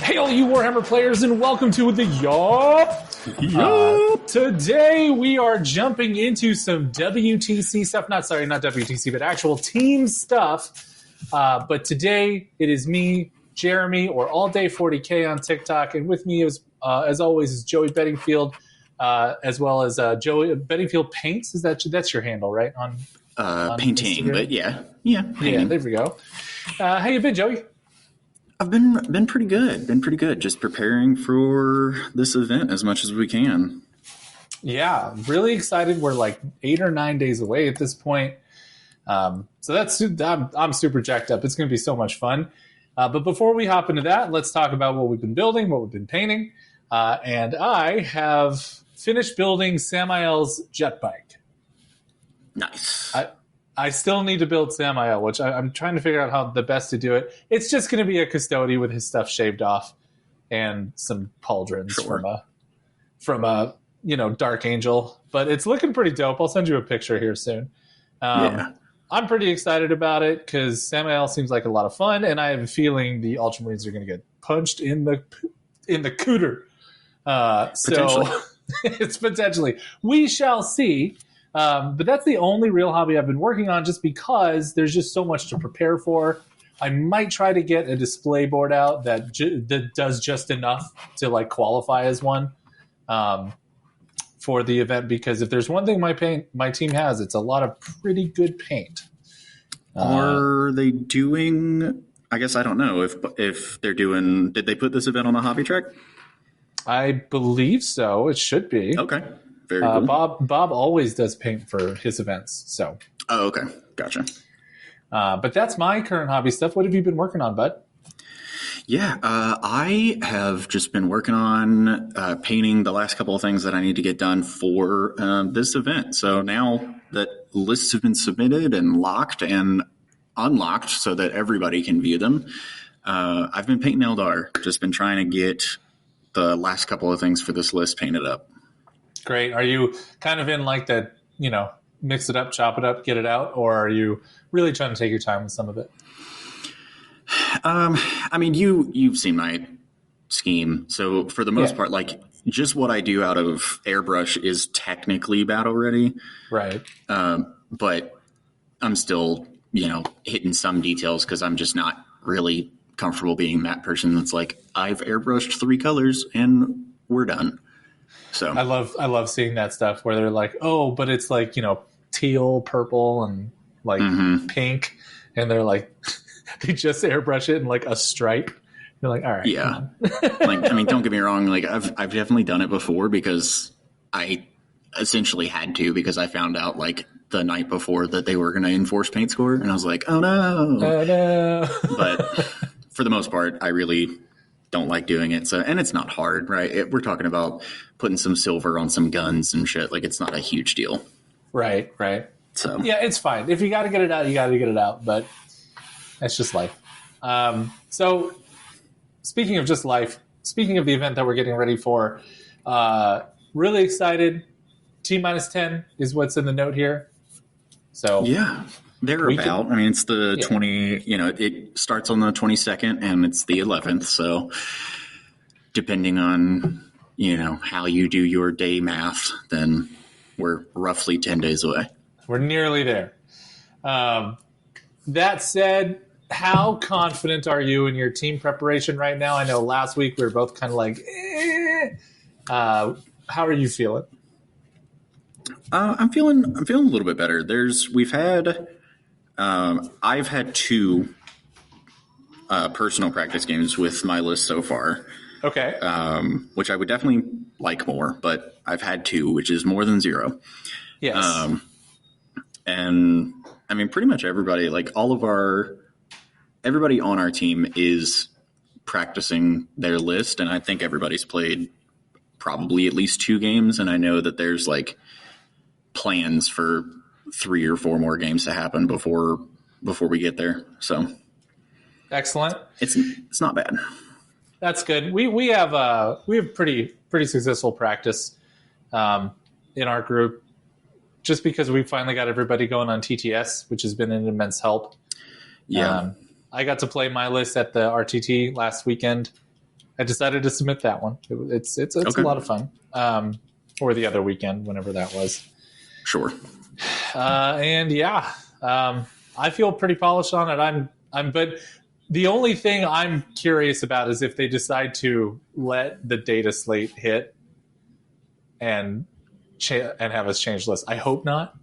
Hey, all you Warhammer players, and welcome to the Yup. Today we are jumping into some WTC stuff. Not WTC, but actual team stuff. But today it is me, Jeremy, or All Day 40K on TikTok, and with me as always is Joey Bedingfield, as well as Joey Bedingfield Paints. That's your handle, right? On painting, Instagram? But yeah. There we go. How you been, Joey? I've been pretty good. Just preparing for this event as much as we can. Yeah, really excited. We're like 8 or 9 days away at this point. So I'm super jacked up. It's going to be so much fun. But before we hop into that, let's talk about what we've been building, what we've been painting. And I have finished building Samael's jet bike. Nice. I still need to build Samael, which I'm trying to figure out how the best to do it. It's just going to be a custodian with his stuff shaved off and some pauldrons from a Dark Angel. But it's looking pretty dope. I'll send you a picture here soon. I'm pretty excited about it because Samael seems like a lot of fun, and I have a feeling the Ultramarines are going to get punched in the cooter. So it's potentially. We shall see. But that's the only real hobby I've been working on just because there's just so much to prepare for. I might try to get a display board out that does just enough to like qualify as one for the event, because if there's one thing my team has, it's a lot of pretty good paint. Are they doing, I guess I don't know if they're doing, did they put this event on a hobby track? I believe so. It should be. Okay. Very cool. Bob always does paint for his events. So. Oh, okay. Gotcha. But that's my current hobby stuff. What have you been working on, bud? Yeah, I have just been working on painting the last couple of things that I need to get done for this event. So now that lists have been submitted and locked and unlocked so that everybody can view them, I've been painting Eldar. Just been trying to get the last couple of things for this list painted up. Great. Are you kind of in like that, mix it up, chop it up, get it out, or are you really trying to take your time with some of it? I mean, you've seen my scheme. So for the most part, like just what I do out of airbrush is technically battle ready. Right. But I'm still, hitting some details because I'm just not really comfortable being that person that's like, I've airbrushed 3 colors and we're done. So I love seeing that stuff where they're like, oh, but it's like, teal, purple, and like pink. And they're like, they just airbrush it in like a stripe. You're like, all right. Yeah. Don't get me wrong. Like I've definitely done it before because I essentially had to, because I found out like the night before that they were going to enforce paint score. And I was like, oh no. But for the most part, I really don't like doing it. So, and it's not hard, right? We're talking about putting some silver on some guns and shit. Like it's not a huge deal. Right. So yeah, it's fine. If you got to get it out, you got to get it out. But that's just life. So speaking of just life, speaking of the event that we're getting ready for, really excited. T-10 is what's in the note here. So yeah. Thereabout. I mean, it's the 20, it starts on the 22nd and it's the 11th. So depending on, how you do your day math, then we're roughly 10 days away. We're nearly there. That said, how confident are you in your team preparation right now? I know last week we were both kind of like, how are you feeling? I'm feeling a little bit better. I've had 2 personal practice games with my list so far. Okay. Which I would definitely like more, but I've had 2, which is more than 0. Yes. And I mean, pretty much everybody, like everybody on our team is practicing their list, and I think everybody's played probably at least 2 games, and I know that there's like plans for 3 or 4 more games to happen before we get there. So excellent. It's not bad. That's good. We have pretty successful practice in our group, just because we finally got everybody going on TTS, which has been an immense help. Yeah. I got to play my list at the RTT last weekend, I decided to submit that one. It's a lot of fun. Or the other weekend, whenever that was. Sure. And yeah, I feel pretty polished on it. But the only thing I'm curious about is if they decide to let the data slate hit and have us change lists. I hope not.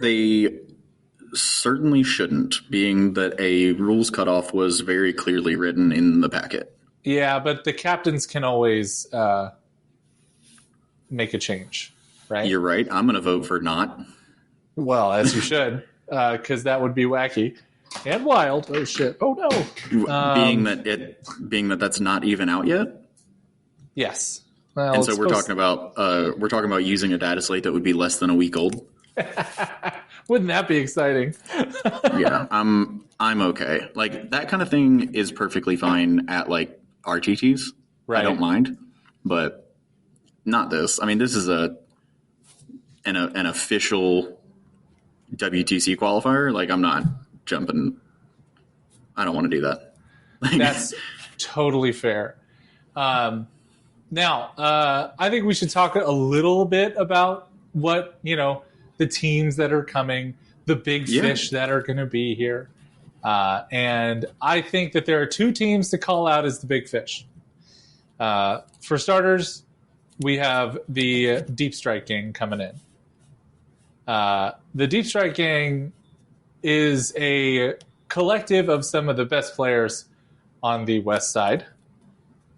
They certainly shouldn't, being that a rules cutoff was very clearly written in the packet. Yeah, but the captains can always make a change, right? You're right. I'm going to vote for not. Well, as you should, because that would be wacky and wild. Oh shit! Oh no! Being that that's not even out yet. Yes. Well, and so we're talking about using a data slate that would be less than a week old. Wouldn't that be exciting? Yeah, I'm okay. Like that kind of thing is perfectly fine at like RTTs. Right. I don't mind, but not this. I mean, this is an official WTC qualifier. Like I'm not jumping. I don't want to do that. That's totally fair. Now, I think we should talk a little bit about what, the teams that are coming, the big fish that are going to be here. And I think that there are two teams to call out as the big fish. For starters, we have the Deep Strike Gang coming in. The Deep Strike Gang is a collective of some of the best players on the West Side.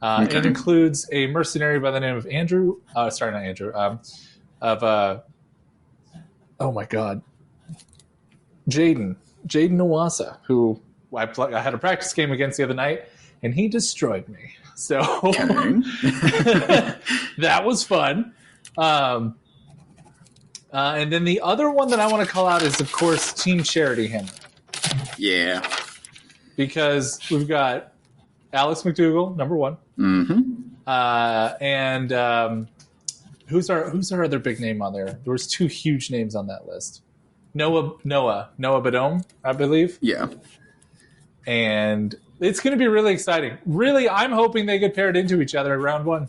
It includes a mercenary by the name of Andrew. Sorry, not Andrew. Oh my God, Jaden Nawasa, who I had a practice game against the other night, and he destroyed me. So that was fun. And then the other one that I want to call out is, of course, Team Charity Hammer. Yeah, because we've got Alex McDougall, number one. Mm-hmm. And who's our other big name on there? There was two huge names on that list. Noah Badome, I believe. Yeah. And it's going to be really exciting. Really, I'm hoping they get paired into each other in round one.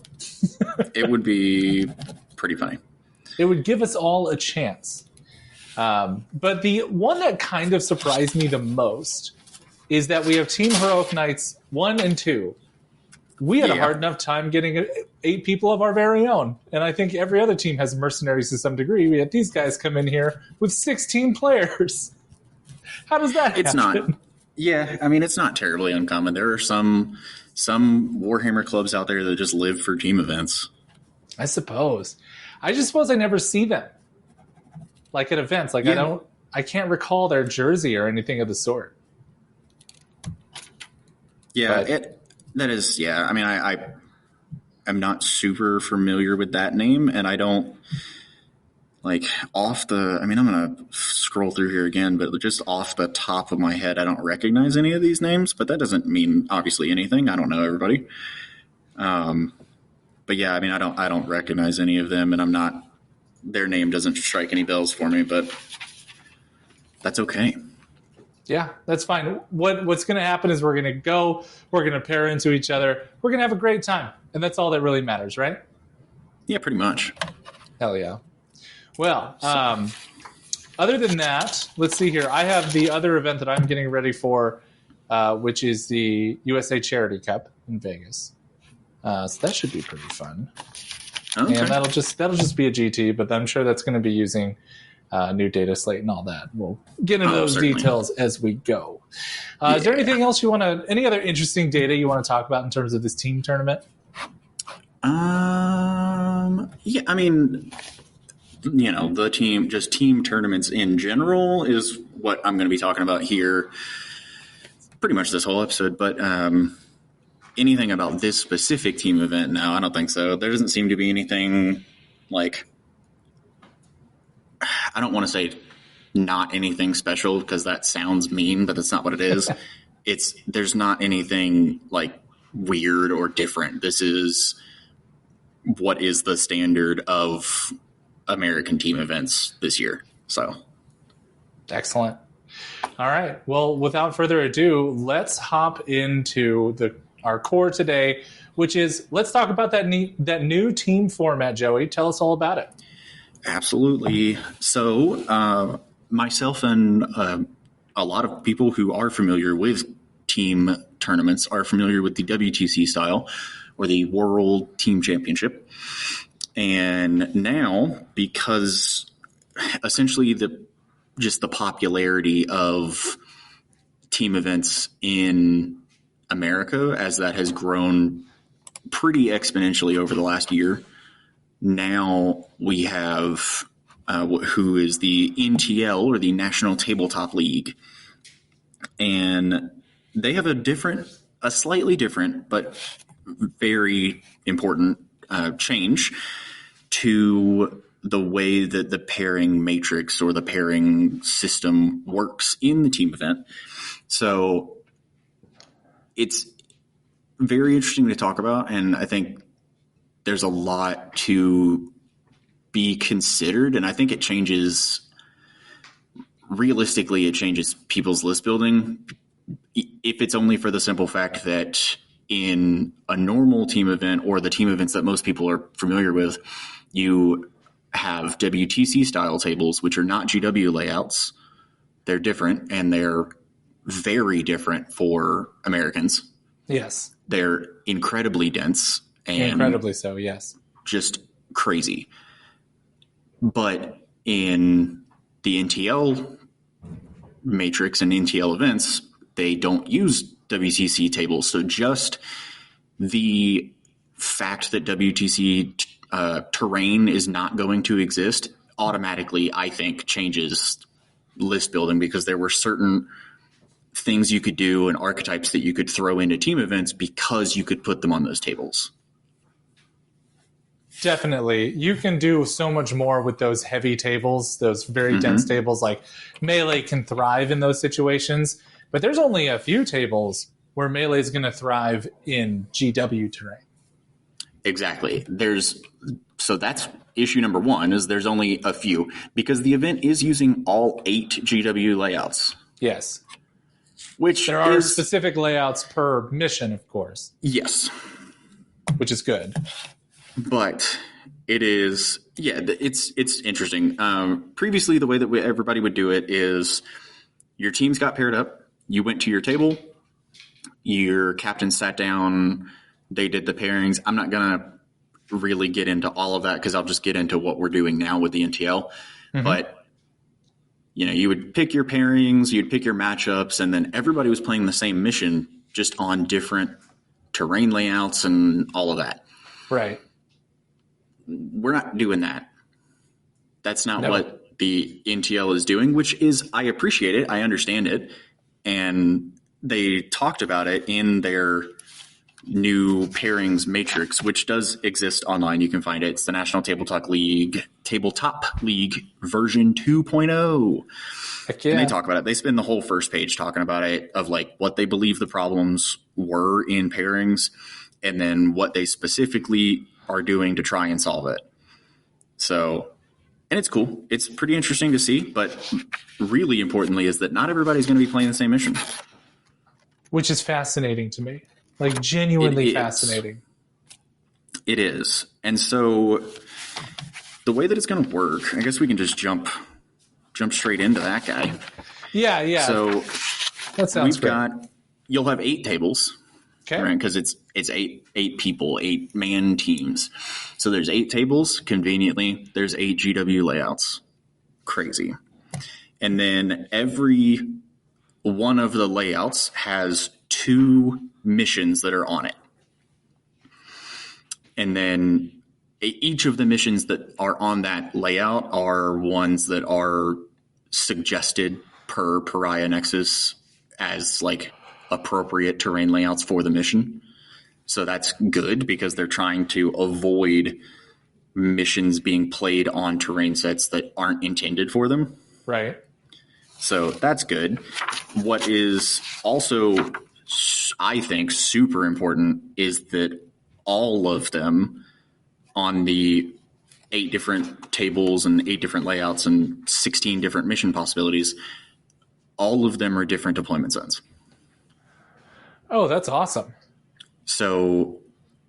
It would be pretty funny. It would give us all a chance. But the one that kind of surprised me the most is that we have Team Heroic Knights 1 and 2. We had a hard enough time getting 8 people of our very own. And I think every other team has mercenaries to some degree. We had these guys come in here with 16 players. How does that happen? It's not. Yeah, I mean, it's not terribly uncommon. There are some Warhammer clubs out there that just live for team events. I suppose. I just suppose I never see them. Like at events. Like I can't recall their jersey or anything of the sort. Yeah, that is, yeah. I mean, I'm not super familiar with that name, and I don't, like, I'm going to scroll through here again, but just off the top of my head, I don't recognize any of these names, but that doesn't mean, obviously, anything. I don't know everybody. But yeah, I mean, I don't recognize any of them, and their name doesn't strike any bells for me, but that's okay. Yeah, that's fine. What's going to happen is we're going to pair into each other. We're going to have a great time. And that's all that really matters, right? Yeah, pretty much. Hell yeah. Well, other than that, let's see here. I have the other event that I'm getting ready for, which is the USA Charity Cup in Vegas. So that should be pretty fun. Okay. And that'll just be a GT, but I'm sure that's going to be using new data slate and all that. We'll get into those details as we go. Is there anything else any other interesting data you want to talk about in terms of this team tournament? Yeah, I mean, the team tournaments in general is what I'm going to be talking about here pretty much this whole episode, but anything about this specific team event? No, I don't think so. There doesn't seem to be anything like, I don't want to say not anything special because that sounds mean, but that's not what it is. There's not anything like weird or different. This is what is the standard of American team events this year. So excellent. All right. Well, without further ado, let's hop into our core today, which is let's talk about that new team format. Joey, tell us all about it. Absolutely. So myself and a lot of people who are familiar with team tournaments are familiar with the WTC style, or the World Team Championship. And now, because essentially the popularity of team events in America, as that has grown pretty exponentially over the last year, now we have who is the NTL, or the National Tabletop League. And they have a slightly different, but very important change to the way that the pairing matrix or the pairing system works in the team event. So it's very interesting to talk about, and I think there's a lot to be considered, and I think it changes people's list building, if it's only for the simple fact that in a normal team event, or the team events that most people are familiar with, you have WTC style tables, which are not GW layouts. They're different, and they're very different for Americans. Yes. They're incredibly dense. And incredibly so, yes. Just crazy. But in the NTL matrix and NTL events, they don't use WTC tables. So just the fact that WTC terrain is not going to exist automatically, I think, changes list building, because there were certain things you could do and archetypes that you could throw into team events because you could put them on those tables. Definitely. You can do so much more with those heavy tables, those very dense tables. Like Melee can thrive in those situations, but there's only a few tables where Melee is going to thrive in GW terrain. Exactly. So that's issue number one, is there's only a few, because the event is using all 8 GW layouts. Yes. Which there are specific layouts per mission, of course. Yes. Which is good. But it is, it's interesting. Previously, the way that everybody would do it is your teams got paired up. You went to your table. Your captain sat down. They did the pairings. I'm not going to really get into all of that, because I'll just get into what we're doing now with the NTL. But, you would pick your pairings, you'd pick your matchups, and then everybody was playing the same mission, just on different terrain layouts and all of that. Right. We're not doing that. That's not what the NTL is doing, which is, I appreciate it. I understand it. And they talked about it in their new pairings matrix, which does exist online. You can find it. It's the National Tabletop League version 2.0. Heck yeah. And they talk about it. They spend the whole first page talking about it, of like what they believe the problems were in pairings, and then what they specifically are doing to try and solve it. So, and it's cool. It's pretty interesting to see, but really importantly is that not everybody's going to be playing the same mission. Which is fascinating to me. Like, genuinely fascinating. It is. And so the way that it's going to work, I guess we can just jump straight into that guy. Yeah. So that sounds great. You'll have 8 tables. Okay. Right, because it's 8 people, 8-man teams. So there's 8 tables. Conveniently, there's 8 GW layouts. Crazy. And then every one of the layouts has 2 missions that are on it. And then each of the missions that are on that layout are ones that are suggested per Pariah Nexus as like appropriate terrain layouts for the mission. So that's good, because they're trying to avoid missions being played on terrain sets that aren't intended for them. Right. So that's good. What is also, I think, super important is that all of them on the 8 different tables and 8 different layouts and 16 different mission possibilities, all of them are different deployment zones. Oh, that's awesome. So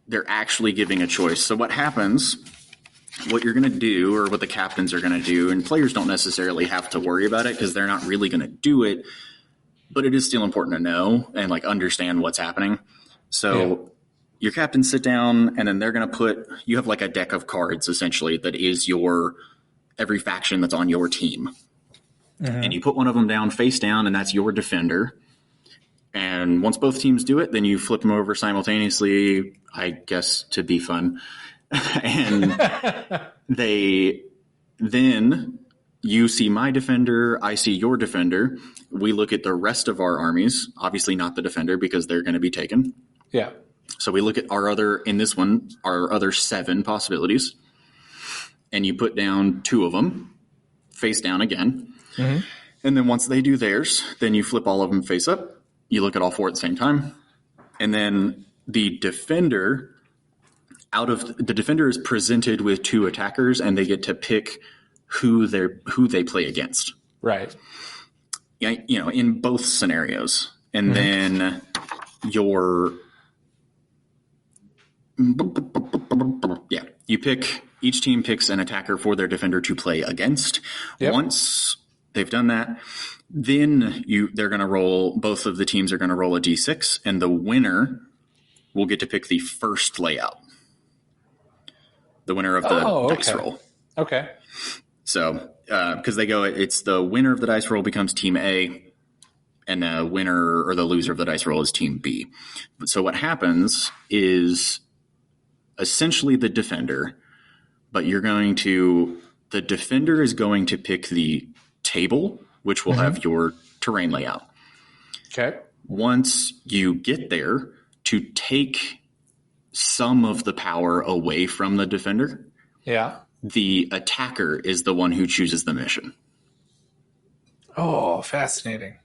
they're actually giving a choice. So what happens, what you're going to do, or what the captains are going to do, and players don't necessarily have to worry about it because they're not really going to do it, but it is still important to know and like understand what's happening. So your captains sit down, and then they're going to you have like a deck of cards essentially that is every faction that's on your team. Mm-hmm. And you put one of them down face down, and that's your defender. And once both teams do it, then you flip them over simultaneously, I guess, to be fun. And then you see my defender, I see your defender. We look at the rest of our armies, obviously not the defender because they're going to be taken. Yeah. So we look at our other 7 possibilities. And you put down 2 of them face down again. Mm-hmm. And then once they do theirs, then you flip all of them face up. You look at all 4 at the same time. And then the defender is presented with 2 attackers, and they get to pick who they play against. Right. You know, in both scenarios. And then each team picks an attacker for their defender to play against. Yep. Once they've done that, then both of the teams are going to roll a d6, and the winner will get to pick the first layout. The winner of the dice roll. Okay. So, because it's the winner of the dice roll becomes team A, and the winner or the loser of the dice roll is team B. So what happens is essentially the defender, but the defender is going to pick the table, which will have your terrain layout. Okay. Once you get there, to take some of the power away from the defender, the attacker is the one who chooses the mission. Oh, fascinating.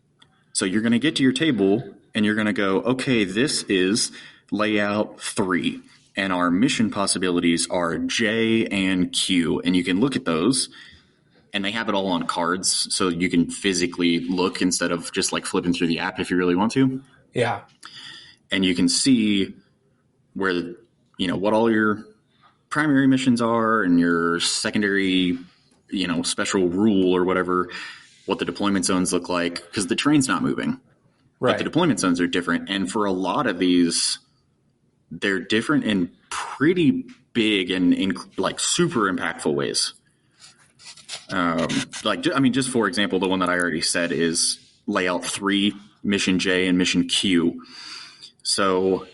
So you're going to get to your table, and you're going to go, okay, this is layout 3. And our mission possibilities are J and Q. And you can look at those, and they have it all on cards. So you can physically look instead of just like flipping through the app if you really want to. Yeah. And you can see where, what all your primary missions are and your secondary, special rule or whatever, what the deployment zones look like, because the terrain's not moving. Right. But the deployment zones are different. And for a lot of these, they're different in pretty big and in like super impactful ways. Just for example, the one that I already said is layout 3, mission J and mission Q. So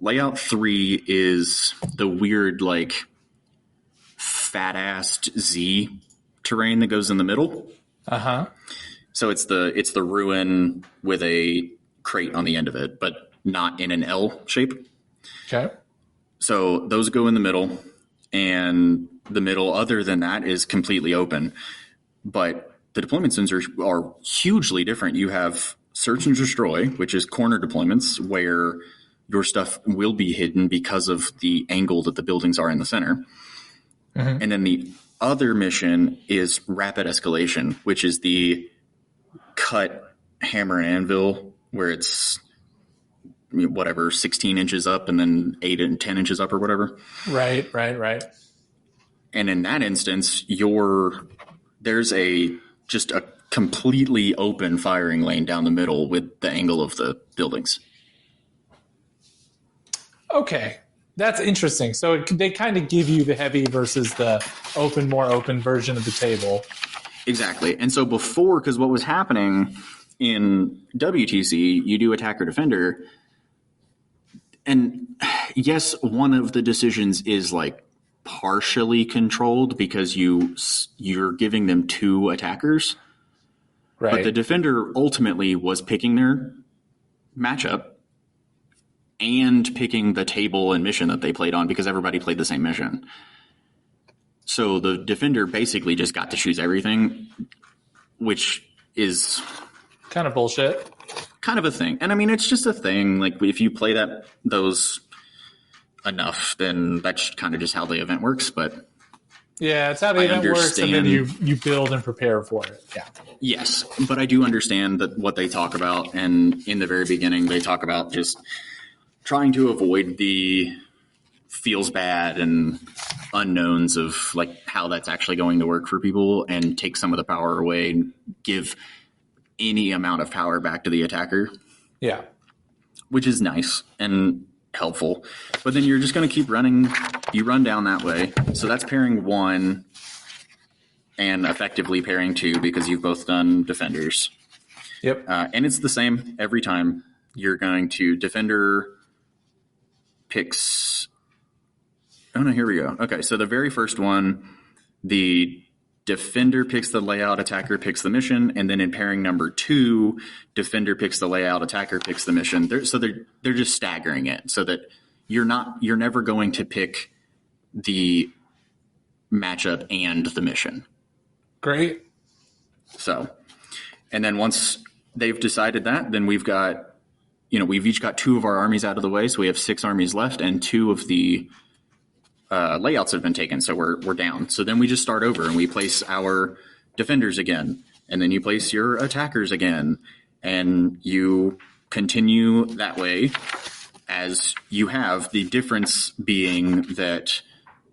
layout 3 is the weird, like fat-assed Z terrain that goes in the middle. Uh-huh. So it's the ruin with a crate on the end of it, but not in an L shape. Okay. So those go in the middle, and the middle, other than that, is completely open. But the deployment zones are hugely different. You have search and destroy, which is corner deployments, where your stuff will be hidden because of the angle that the buildings are in the center. Mm-hmm. And then the other mission is rapid escalation, which is the cut hammer and anvil, where it's 16 inches up and then 8 and 10 inches up or whatever. Right. And in that instance, there's just a completely open firing lane down the middle with the angle of the buildings. Okay. That's interesting. So they kind of give you the heavy versus the more open version of the table. Exactly. And so before, because what was happening in WTC, you do attacker defender. And yes, one of the decisions is like partially controlled because you're giving them 2 attackers. Right. But the defender ultimately was picking their matchup and picking the table and mission that they played on because everybody played the same mission. So the defender basically just got to choose everything, which is kind of bullshit. Kind of a thing. And I mean, it's just a thing. Like if you play those enough, then that's kind of just how the event works. But yeah, it's how the event works, and then you build and prepare for it. Yeah. Yes, but I do understand that what they talk about, and in the very beginning, they talk about just trying to avoid the feels bad and unknowns of like how that's actually going to work for people and take some of the power away and give any amount of power back to the attacker. Yeah. Which is nice and helpful. But then you're just going to keep running. You run down that way. So that's pairing 1 and effectively pairing 2 because you've both done defenders. Yep. And it's the same every time. You're going to defender picks. Oh, no, here we go. Okay, so the very first one, the defender picks the layout, attacker picks the mission, and then in pairing number 2, defender picks the layout, attacker picks the mission. They're just staggering it so that you're never going to pick the matchup and the mission. Great. So, and then once they've decided that, then we've each got 2 of our armies out of the way, so we have 6 armies left, and 2 of the layouts have been taken, so we're down. So then we just start over and we place our defenders again, and then you place your attackers again, and you continue that way as you have. The difference being that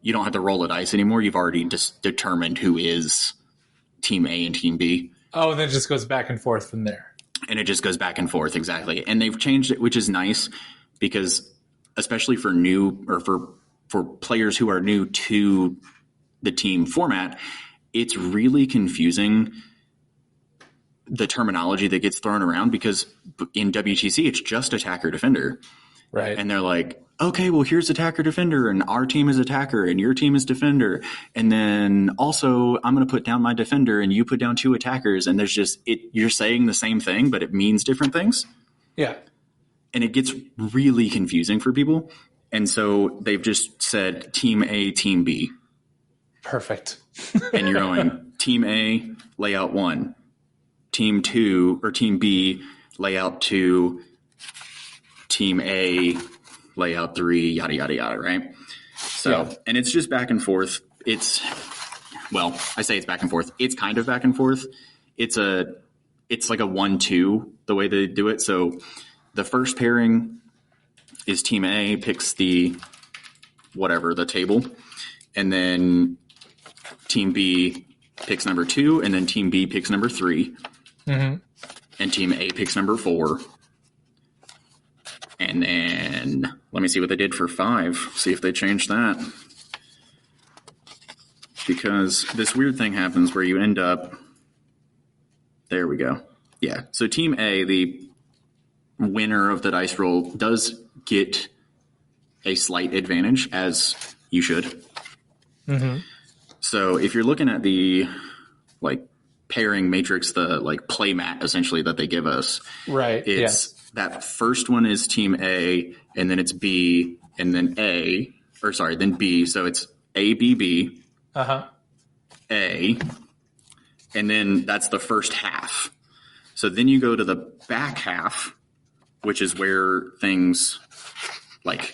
you don't have to roll a dice anymore. You've already just determined who is Team A and Team B. Oh, and then it just goes back and forth from there. And it just goes back and forth, exactly. And they've changed it, which is nice because especially for new or for players who are new to the team format, it's really confusing the terminology that gets thrown around because in WTC, it's just attacker defender. Right. And they're like, okay, well, here's attacker defender and our team is attacker and your team is defender. And then also I'm going to put down my defender and you put down 2 attackers. And there's just you're saying the same thing, but it means different things. Yeah. And it gets really confusing for people. And so they've just said Team A, Team B. Perfect. And you're going Team A, layout 1. Team 2 or Team B, layout 2. Team A, layout 3, yada, yada, yada, right? So, yeah. And it's just back and forth. I say it's back and forth. It's kind of back and forth. It's like a 1-2, the way they do it. So the first pairing is Team A picks the table, and then Team B picks number 2, and then Team B picks number 3, and Team A picks number 4. And then let me see what they did for 5, see if they changed that. Because this weird thing happens where you end up, there we go. Yeah, so Team A, the winner of the dice roll, does get a slight advantage, as you should. So if you're looking at the pairing matrix, the play mat essentially that they give us, right? It's that first one is Team A, and then it's B, and then then B. So it's A, B, B, A, and then that's the first half. So then you go to the back half, which is where things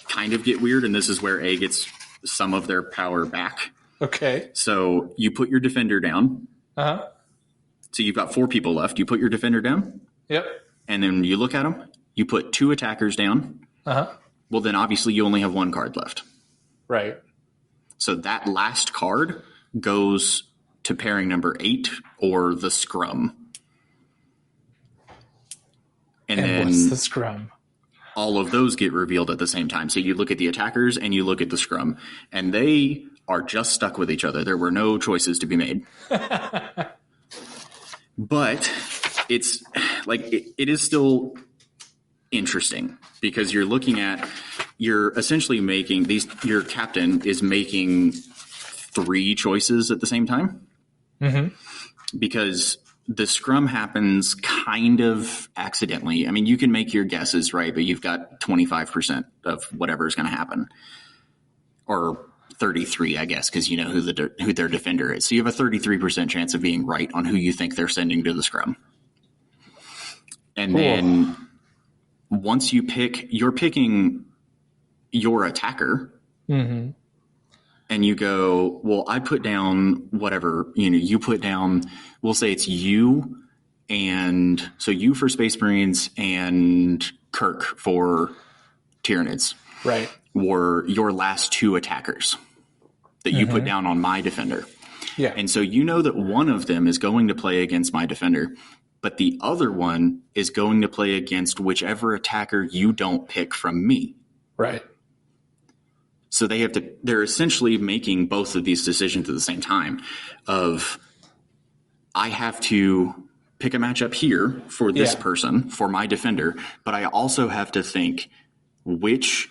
kind of get weird, and this is where A gets some of their power back. Okay. So you put your defender down. So you've got 4 people left. You put your defender down. Yep. And then you look at them. You put 2 attackers down. Well, then obviously you only have 1 card left. Right. So that last card goes to pairing number 8 or the scrum. And then what's the scrum? All of those get revealed at the same time. So you look at the attackers and you look at the scrum, and they are just stuck with each other. There were no choices to be made. But it's it is still interesting because you're essentially making your captain is making 3 choices at the same time. Because the scrum happens kind of accidentally. I mean, you can make your guesses, right? But you've got 25% of whatever is going to happen, or 33, I guess, because you know who their defender is. So you have a 33% chance of being right on who you think they're sending to the scrum. And then once you're picking your attacker. And you go, well, I put down whatever, you put down, we'll say it's you, and so you for Space Marines and Kirk for Tyranids Right. were your last 2 attackers that you put down on my defender. Yeah. And so you know that one of them is going to play against my defender, but the other one is going to play against whichever attacker you don't pick from me. Right. So they're essentially making both of these decisions at the same time of, I have to pick a matchup here for this person, for my defender, but I also have to think which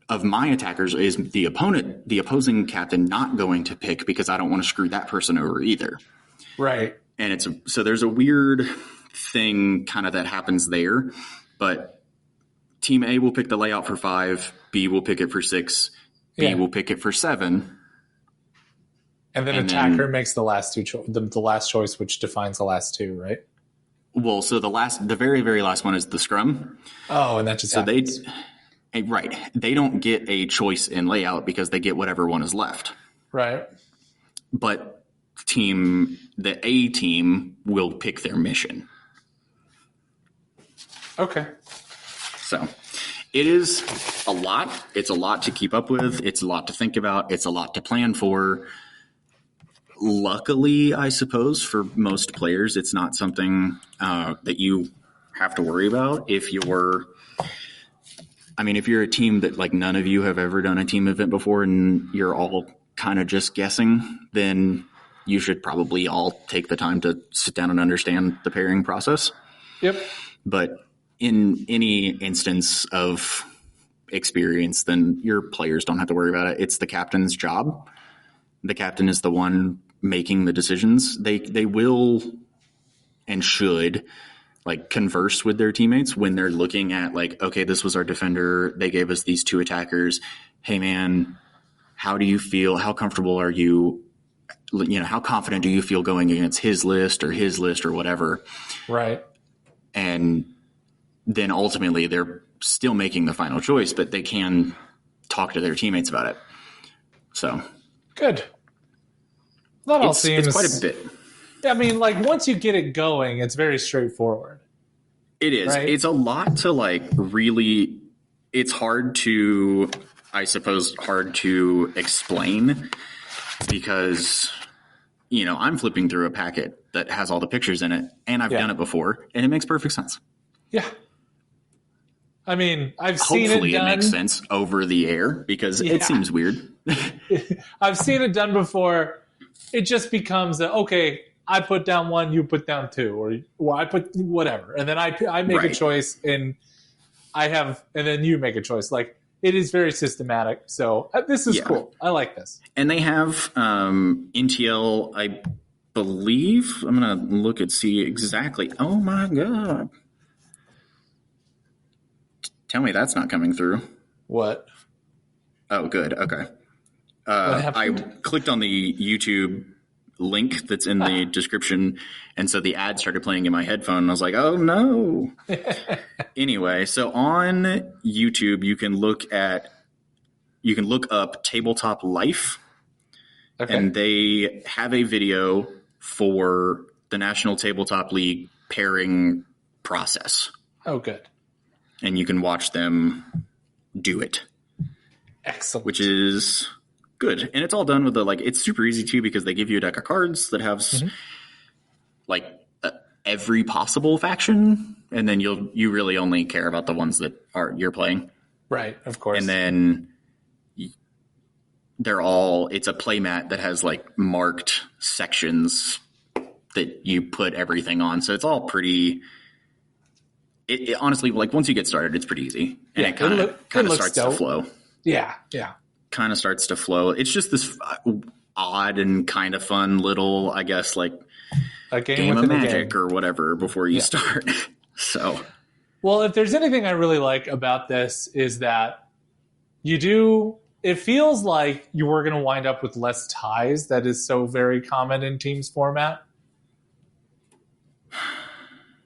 of my attackers is the opposing captain not going to pick, because I don't want to screw that person over either. Right. And so there's a weird thing kind of that happens there, but team A will pick the layout for 5, B will pick it for 6, B will pick it for 7. And then attacker makes the last the last choice, which defines the last 2, right? Well, so the very, very last one is the scrum. Oh, and that just happens. They don't get a choice in layout because they get whatever one is left. Right. But the A team will pick their mission. Okay. So it is a lot. It's a lot to keep up with. It's a lot to think about. It's a lot to plan for. Luckily, I suppose, for most players, it's not something that you have to worry about. If you're a team that like none of you have ever done a team event before and you're all kind of just guessing, then you should probably all take the time to sit down and understand the pairing process. Yep. But in any instance of experience, then your players don't have to worry about it. It's the captain's job. The captain is the one making the decisions. They will and should like converse with their teammates when they're looking at like, okay, this was our defender. They gave us these 2 attackers. Hey man, how do you feel? How comfortable are you? How confident do you feel going against his list or whatever? Right. And then ultimately they're still making the final choice, but they can talk to their teammates about it. So good. That all seems... It's quite a bit. I mean, like, once you get it going, it's very straightforward. It is. Right? It's a lot to, like, really... It's hard to explain because, I'm flipping through a packet that has all the pictures in it, and I've done it before, and it makes perfect sense. Yeah. I mean, I've seen it done. Hopefully it makes sense over the air because it seems weird. I've seen it done before. It just becomes okay, I put down 1, you put down 2, or I put whatever, and then I make a choice, and then you make a choice. Like, it is very systematic. So this is cool. I like this. And they have NTL, I believe. I'm gonna look and see exactly. Oh my god! Tell me that's not coming through. What? Oh, good. Okay. I clicked on the YouTube link that's in the description, and so the ad started playing in my headphone, and I was like, oh, no. Anyway, so on YouTube, you can look up Tabletop Life, and they have a video for the National Tabletop League pairing process. Oh, good. And you can watch them do it. Excellent. Which is... good. And it's all done with it's super easy too because they give you a deck of cards that has every possible faction, and then you really only care about the ones that you're playing. Right, of course. And then it's a playmat that has marked sections that you put everything on. So it's all pretty, it honestly, once you get started, it's pretty easy. And it kind of starts to flow. Yeah, yeah. Kind of starts to flow. It's just this odd and kind of fun little, I guess, a game of Magic or whatever before you start. So, well, if there's anything I really like about this is that it feels like you were going to wind up with less ties. That is so very common in Teams format.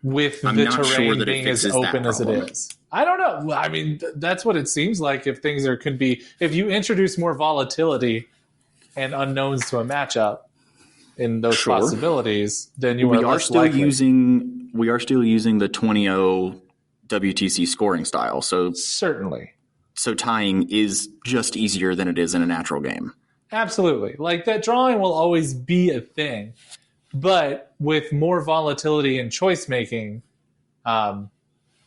With the terrain being as open as it is. I don't know. I mean, that's what it seems like. If you introduce more volatility and unknowns to a matchup in those possibilities, then we are still using the 20-0 WTC scoring style. So certainly, So tying is just easier than it is in a natural game. Absolutely. Like that drawing will always be a thing, but with more volatility and choice making,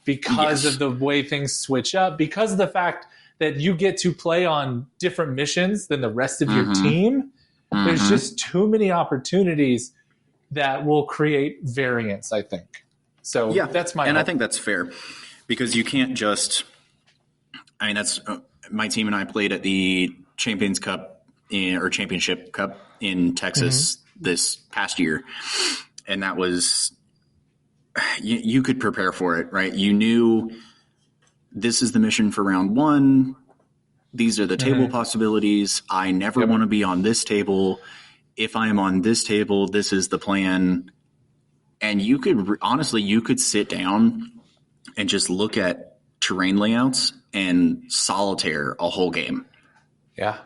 because of the way things switch up, because of the fact that you get to play on different missions than the rest of your team, there's just too many opportunities that will create variance, I think. So that's my hope. I think that's fair because you can't just, I mean, that's my team and I played at the Champions Cup or Championship Cup in Texas this past year. And that was, you could prepare for it, right? You knew this is the mission for round one. These are the table possibilities. I never want to be on this table. If I am on this table, this is the plan. And you could, honestly, you could sit down and just look at terrain layouts and solitaire a whole game. Yeah.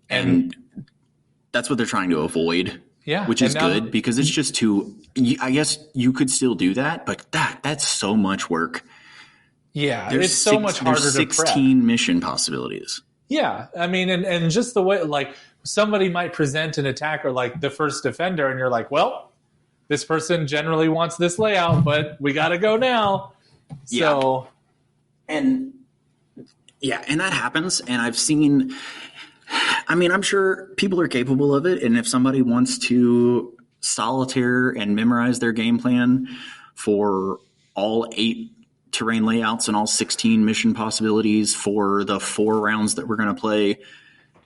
And that's what they're trying to avoid. Yeah. Which is good because it's just too, I guess you could still do that, but that's so much work. Yeah. It's so much harder to prep. 16 mission possibilities. Yeah. I mean, and just the way, like, somebody might present an attacker like the first defender, and you're like, well, this person generally wants this layout, but we got to go now. So, and that happens. And I've seen, I mean, I'm sure people are capable of it. And if somebody wants to solitaire and memorize their game plan for all 8 terrain layouts and all 16 mission possibilities for the 4 rounds that we're going to play,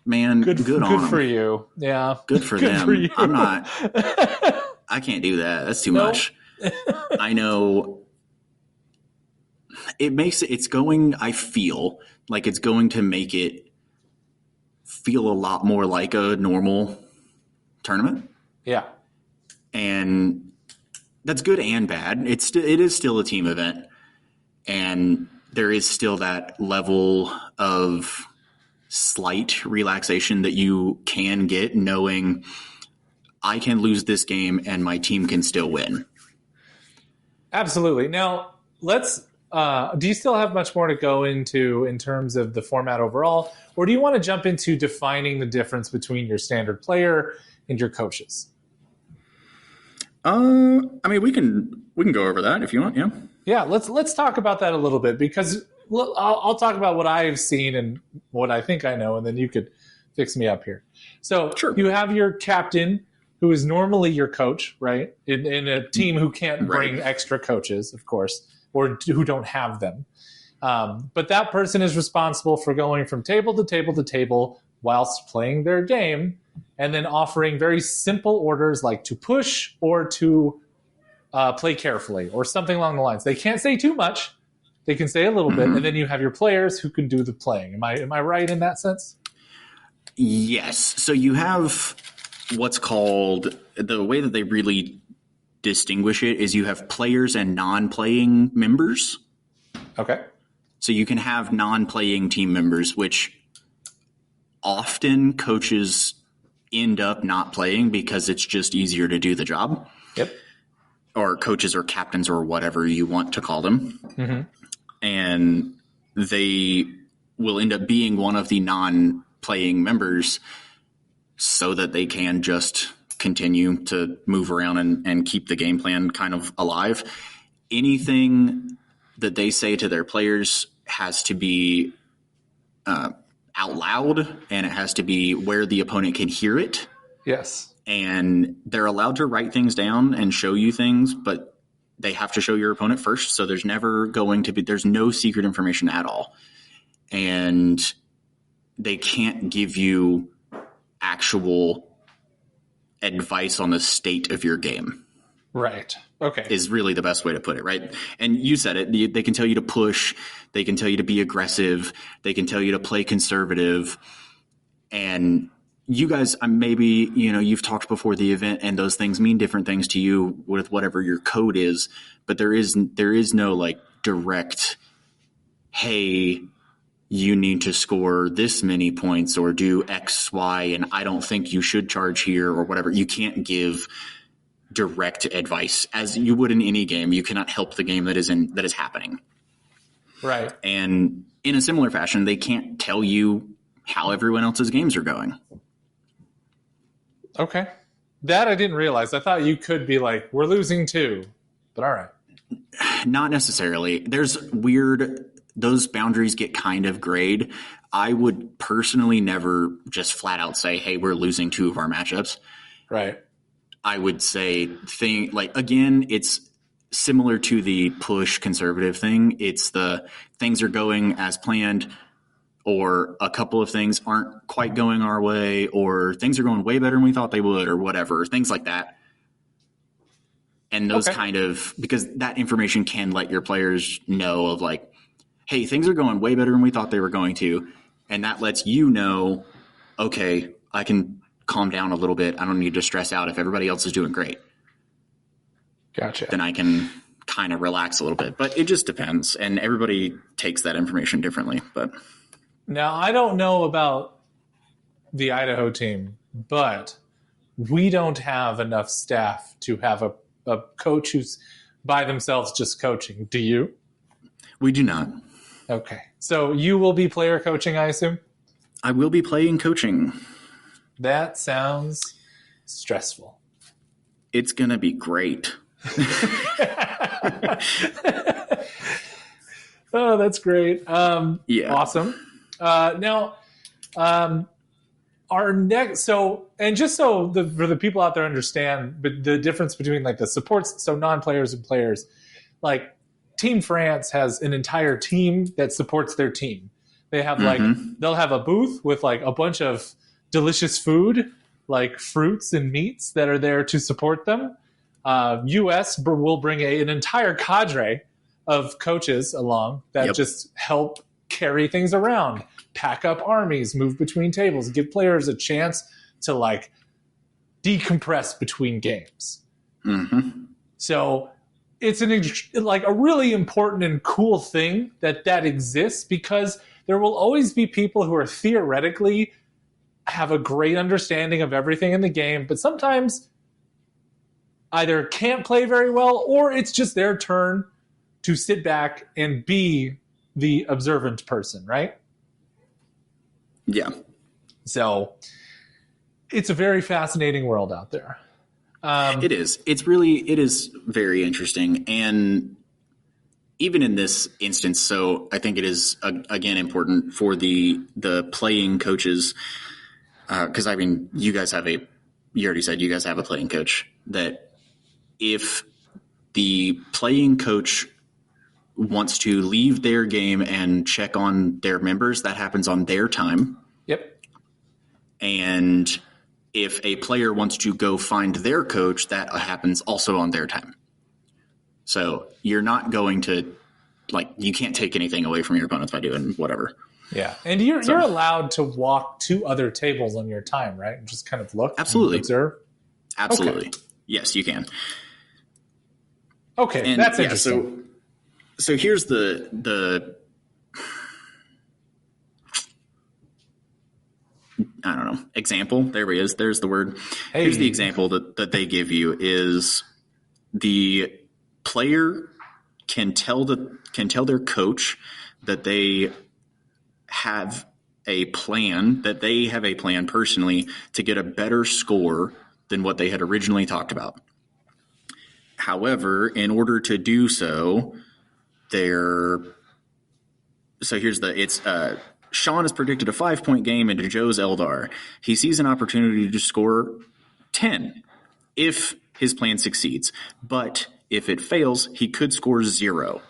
man, good on them. Good for you. Yeah. Good for them. For you. I'm not, I can't do that. That's too much. I know it's going, I feel like it's going to make it feel a lot more like a normal tournament. Yeah. And that's good and bad. It is still a team event. And there is still that level of slight relaxation that you can get knowing I can lose this game and my team can still win. Absolutely. Now, let's do you still have much more to go into in terms of the format overall, or do you want to jump into defining the difference between your standard player and your coaches? I mean, we can go over that if you want. Yeah. Yeah. Let's talk about that a little bit, because I'll talk about what I've seen and what I think I know, and then you could fix me up here. So you have your captain, who is normally your coach, right? In a team who can't bring extra coaches, of course, or who don't have them. But that person is responsible for going from table to table to table whilst playing their game, and then offering very simple orders like to push or to play carefully or something along the lines. They can't say too much. They can say a little bit, and then you have your players who can do the playing. Am I right in that sense? Yes. So you have what's called, the way that they really distinguish it is you have players and non-playing members. Okay. So you can have non-playing team members, which often coaches end up not playing because it's just easier to do the job. Yep. Or coaches or captains or whatever you want to call them. And they will end up being one of the non-playing members so that they can just continue to move around and keep the game plan kind of alive. Anything that they say to their players has to be out loud, and it has to be where the opponent can hear it. Yes. And they're allowed to write things down and show you things, but they have to show your opponent first. So there's no secret information at all. And they can't give you actual advice on the state of your game. Right. Okay. Is really the best way to put it, right? And you said it. They can tell you to push. They can tell you to be aggressive. They can tell you to play conservative. And you guys, maybe, you've talked before the event, and those things mean different things to you with whatever your code is. But there is no like direct, hey, you need to score this many points or do X, Y, and I don't think you should charge here or whatever. You can't give direct advice as you would in any game. You cannot help the game that is happening. Right. And in a similar fashion, they can't tell you how everyone else's games are going. Okay. That I didn't realize. I thought you could be like, we're losing 2. But all right. Not necessarily. Those boundaries get kind of grayed. I would personally never just flat out say, hey, we're losing 2 of our matchups. Right. I would say again, it's similar to the push conservative thing. It's the things are going as planned, or a couple of things aren't quite going our way, or things are going way better than we thought they would, or whatever, things like that. And those because that information can let your players know of like, hey, things are going way better than we thought they were going to. And that lets you know, okay, I can calm down a little bit. I don't need to stress out if everybody else is doing great. Gotcha. Then I can kind of relax a little bit. But it just depends. And everybody takes that information differently. But now, I don't know about the Idaho team, but we don't have enough staff to have a coach who's by themselves just coaching. Do you? We do not. Okay. So you will be player coaching, I assume? I will be playing coaching. That sounds stressful. It's going to be great. Oh, that's great. Yeah. Awesome. Now, our next, for the people out there understand, but the difference between like the supports, so non-players and players, like Team France has an entire team that supports their team. They have they'll have a booth with like a bunch of delicious food, like fruits and meats that are there to support them. US will bring an entire cadre of coaches along that just help carry things around, pack up armies, move between tables, give players a chance to like decompress between games. Mm-hmm. So it's a really important and cool thing that exists, because there will always be people who are theoretically have a great understanding of everything in the game, but sometimes either can't play very well, or it's just their turn to sit back and be the observant person, right? Yeah. So it's a very fascinating world out there. It is. It is very interesting. And even in this instance, so I think it is, again, important for the playing coaches, because I mean, you already said you guys have a playing coach, that if the playing coach wants to leave their game and check on their members, that happens on their time. Yep. And if a player wants to go find their coach, that happens also on their time. So you're not going to, you can't take anything away from your opponents by doing whatever. Yeah. And you're allowed to walk to other tables on your time, right? And just kind of look. Absolutely. And observe. Absolutely. Okay. Yes, you can. Okay. And that's interesting. So here's the I don't know, example. There he is. There's the word. Hey. Here's the example that they give you is the player can tell their coach that they have a plan personally to get a better score than what they had originally talked about. However, in order to do so, Sean has predicted a 5-point game into Joe's Eldar. He sees an opportunity to score 10 if his plan succeeds. But if it fails, he could score 0.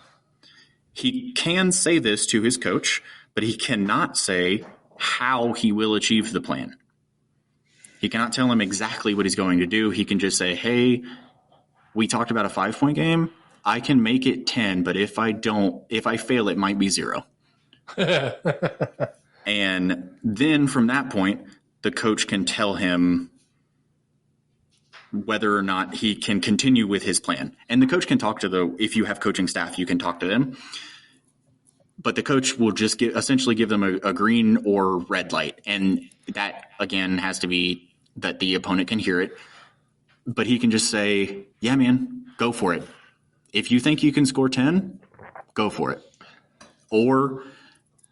He can say this to his coach, but he cannot say how he will achieve the plan. He cannot tell him exactly what he's going to do. He can just say, hey, we talked about a 5-point game. I can make it 10, but if I fail, it might be 0. And then from that point, the coach can tell him whether or not he can continue with his plan. And the coach can talk if you have coaching staff, you can talk to them. But the coach will just essentially give them a green or red light. And that, again, has to be that the opponent can hear it. But he can just say, yeah, man, go for it. If you think you can score 10, go for it. Or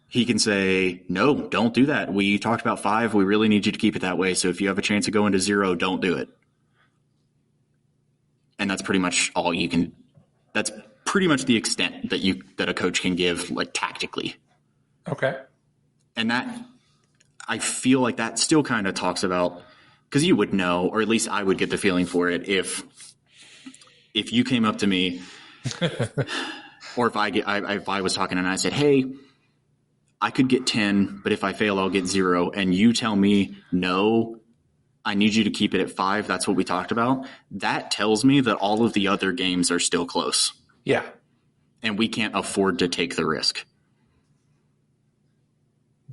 he can say, no, don't do that. We talked about 5. We really need you to keep it that way. So if you have a chance of going to 0, don't do it. And that's pretty much all you can. That's pretty much the extent that a coach can give, like, tactically. Okay. And that, I feel like that still kind of talks about, because you would know, or at least I would get the feeling for it if you came up to me, or if I was talking and I said, hey, I could get 10, but if I fail, I'll get 0. And you tell me, no, I need you to keep it at 5. That's what we talked about. That tells me that all of the other games are still close. Yeah. And we can't afford to take the risk.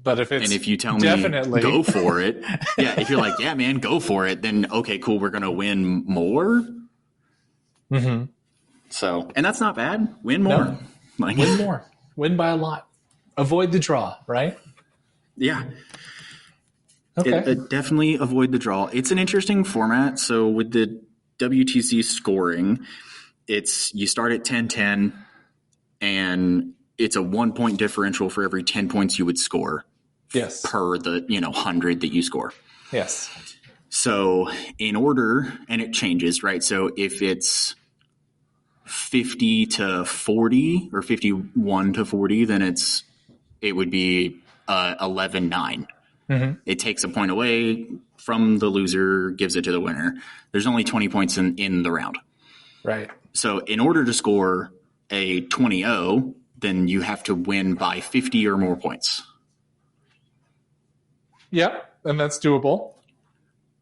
But if you tell me, go for it. Yeah. If you're like, yeah, man, go for it. Then, okay, cool. We're going to win more. Mm-hmm. So, and that's not bad. Win more. No. Win more. Win by a lot. Avoid the draw, right? Yeah. Okay. Definitely avoid the draw. It's an interesting format. So with the WTC scoring, you start at 10-10, and it's a 1-point differential for every 10 points you would score. Yes. Per the 100 that you score. Yes. So in order, and it changes, right? So if it's 50 to 40 or 51 to 40, then it would be 11-9. Mm-hmm. It takes a point away from the loser, gives it to the winner. There's only 20 points in the round. Right. So in order to score a 20-0, then you have to win by 50 or more points. Yep, and that's doable.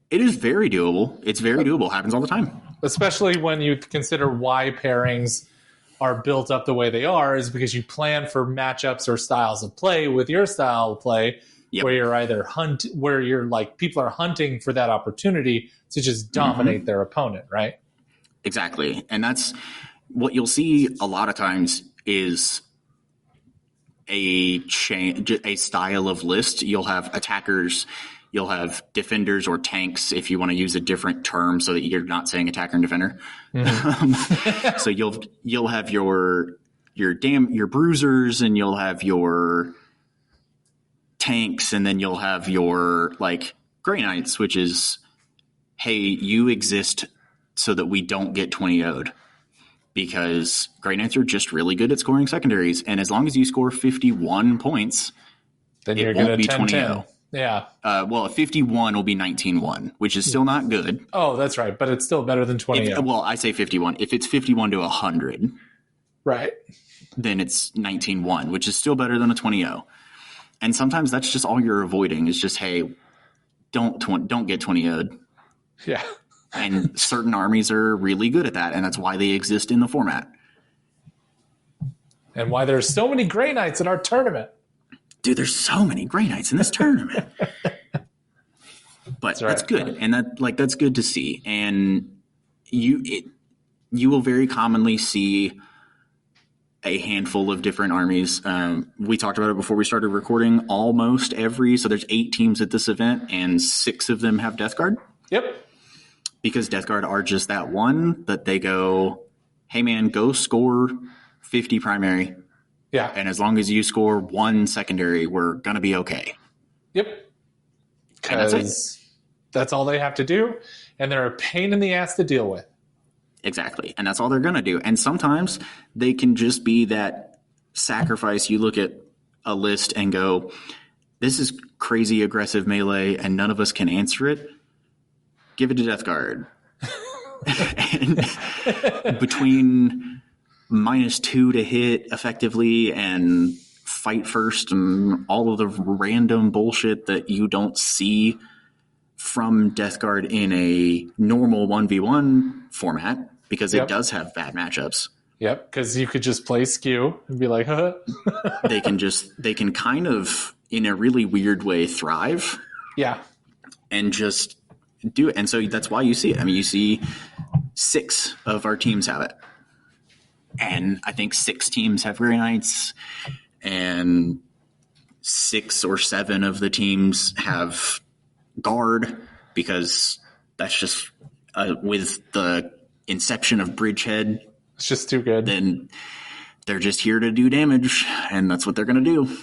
It is very doable. It's very doable. Happens all the time. Especially when you consider why pairings are built up the way they are, is because you plan for matchups or styles of play with your style of play. Yep. Where you're either where you're like, people are hunting for that opportunity to just dominate their opponent, right? Exactly. And that's what you'll see a lot of times is a style of list. You'll have attackers, you'll have defenders or tanks, if you want to use a different term so that you're not saying attacker and defender. Mm-hmm. So you'll have your bruisers, and you'll have your tanks, and then you'll have your like Grey Knights, which is, hey, you exist so that we don't get 20-0'd, because Grey Knights are just really good at scoring secondaries, and as long as you score 51 points, then it won't be 20-0. Yeah. Well, 51 will be 19-1, which is still not good. Oh, that's right, but it's still better than 20-0. Well, I say 51. If it's 51 to 100, right, then it's 19-1, which is still better than a 20-0. And sometimes that's just all you're avoiding is just, hey, don't get 20-0'd. Yeah. And certain armies are really good at that, and that's why they exist in the format. And why there's so many Grey Knights in our tournament. Dude, there's so many Grey Knights in this tournament. But that's good, and that's good to see. And you will very commonly see a handful of different armies. We talked about it before we started recording. So there's 8 teams at this event, and 6 of them have Death Guard. Yep. Because Death Guard are just that one that they go, hey man, go score 50 primary. Yeah. And as long as you score 1 secondary, we're going to be okay. Yep. Because that's all they have to do, and they're a pain in the ass to deal with. Exactly. And that's all they're going to do. And sometimes they can just be that sacrifice. You look at a list and go, this is crazy aggressive melee, and none of us can answer it. Give it to Death Guard. And between -2 to hit effectively and fight first and all of the random bullshit that you don't see from Death Guard in a normal 1v1 format, because it does have bad matchups. Yep, because you could just play skew and be like, huh. They can kind of, in a really weird way, thrive. Yeah. And just do it. And so that's why you see it. I mean, you see 6 of our teams have it. And I think 6 teams have Grey Knights, and 6 or 7 of the teams have Guard, because that's just with the inception of Bridgehead. It's just too good. Then they're just here to do damage, and that's what they're going to do.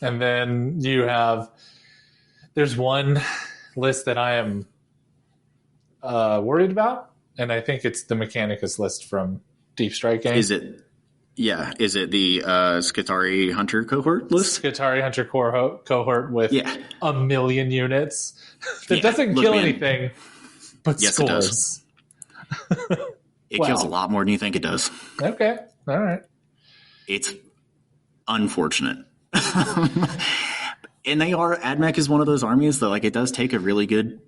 And then there's one list that I am worried about, and I think it's the Mechanicus list from Deep Strike game. Is it the Skitarii Hunter cohort list? Skitarii Hunter cohort with 1 million units that doesn't kill anything, but scores. It does. It kills a lot more than you think it does. Okay. All right. It's unfortunate. And AdMech is one of those armies that, like, it does take a really good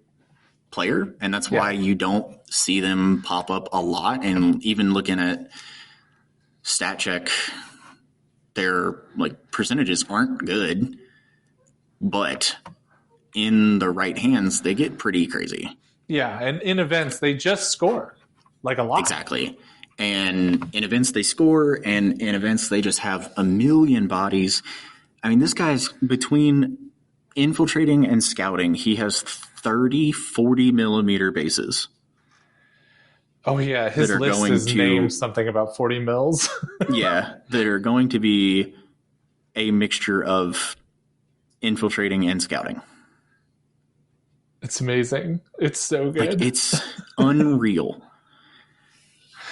player, and that's why you don't see them pop up a lot. And even looking at stat check, their like percentages aren't good, but in the right hands, they get pretty crazy. Yeah, and in events, they just score like a lot. Exactly. And in events, they score, and in events, they just have a million bodies. I mean, this guy's between infiltrating and scouting, he has 30, 40 millimeter bases. Oh, yeah. His list is named something about 40 mils. Yeah, that are going to be a mixture of infiltrating and scouting. It's amazing. It's so good. Like, it's unreal.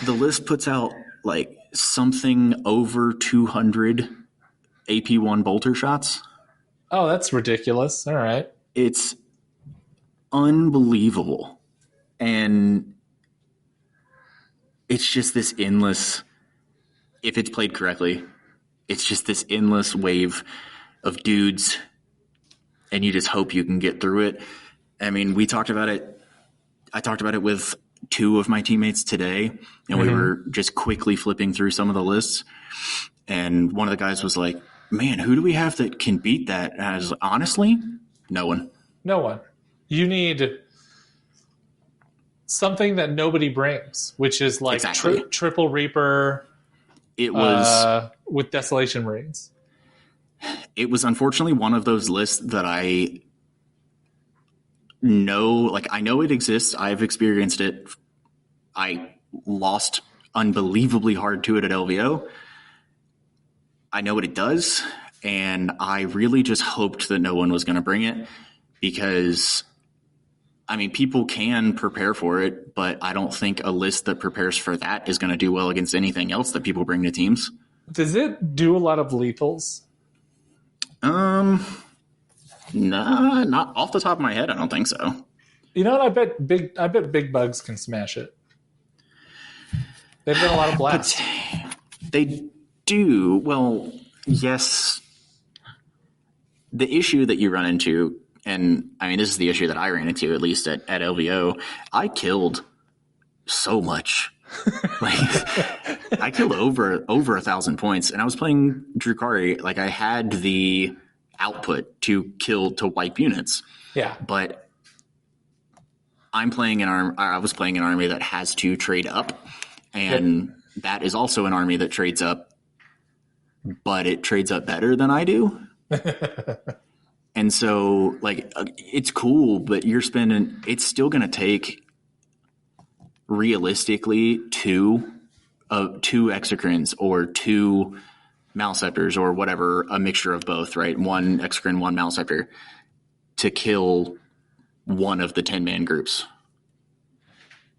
The list puts out like something over 200 AP1 bolter shots. Oh, that's ridiculous. All right. It's unbelievable. And it's just this endless, if it's played correctly, it's just this endless wave of dudes, and you just hope you can get through it. I mean, we talked about it. I talked about it with two of my teammates today, and we were just quickly flipping through some of the lists. And one of the guys was like, man, who do we have that can beat that? And I was, honestly, no one. No one. You need something that nobody brings, which is like Triple Reaper. It was with Desolation Marines. It was unfortunately one of those lists that I know it exists. I've experienced it. I lost unbelievably hard to it at LVO. I know what it does, and I really just hoped that no one was going to bring it, because, I mean, people can prepare for it, but I don't think a list that prepares for that is going to do well against anything else that people bring to teams. Does it do a lot of lethals? Nah, not off the top of my head. I don't think so. You know what? I bet big bugs can smash it. They've done a lot of blasts. They do. Well, yes. The issue that you run into, and I mean, this is the issue that I ran into, at least at LVO, I killed so much. Like, I killed over 1,000 points, and I was playing Drukhari. Like, I had the output to wipe units. Yeah. But I was playing an army that has to trade up, and that is also an army that trades up, but it trades up better than I do. And so, like, it's cool, but it's still going to take realistically two Exocrines or two Malceptors or whatever, a mixture of both, right? One Exocrine, one Malceptor, to kill one of the 10-man groups.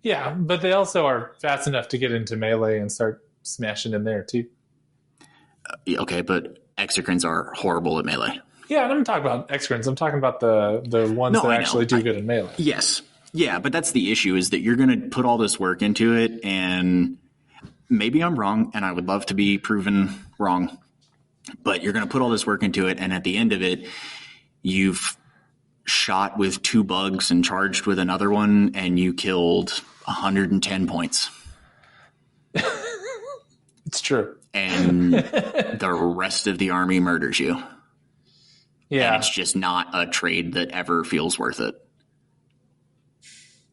Yeah, but they also are fast enough to get into melee and start smashing in there too. Okay, but Exocrines are horrible at melee. Yeah, and I'm talking about Exocrines. I'm talking about the ones that actually do good in melee. Yes. Yeah, but that's the issue, is that you're going to put all this work into it, and maybe I'm wrong, and I would love to be proven wrong, but you're going to put all this work into it, and at the end of it, you've shot with 2 bugs and charged with another one, and you killed 110 points. It's true. And the rest of the army murders you. Yeah. And it's just not a trade that ever feels worth it.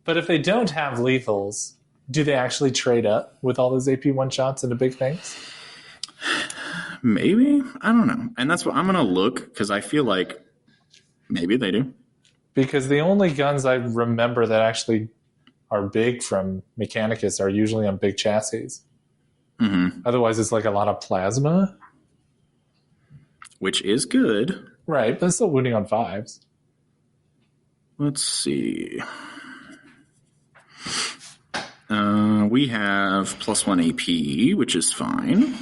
But if they don't have lethals, do they actually trade up with all those AP1 shots into big things? Maybe. I don't know. And that's what I'm going to look, because I feel like maybe they do. Because the only guns I remember that actually are big from Mechanicus are usually on big chassis. Otherwise, it's like a lot of plasma. Which is good. Right, but it's still wounding on 5s. Let's see. We have +1 AP, which is fine.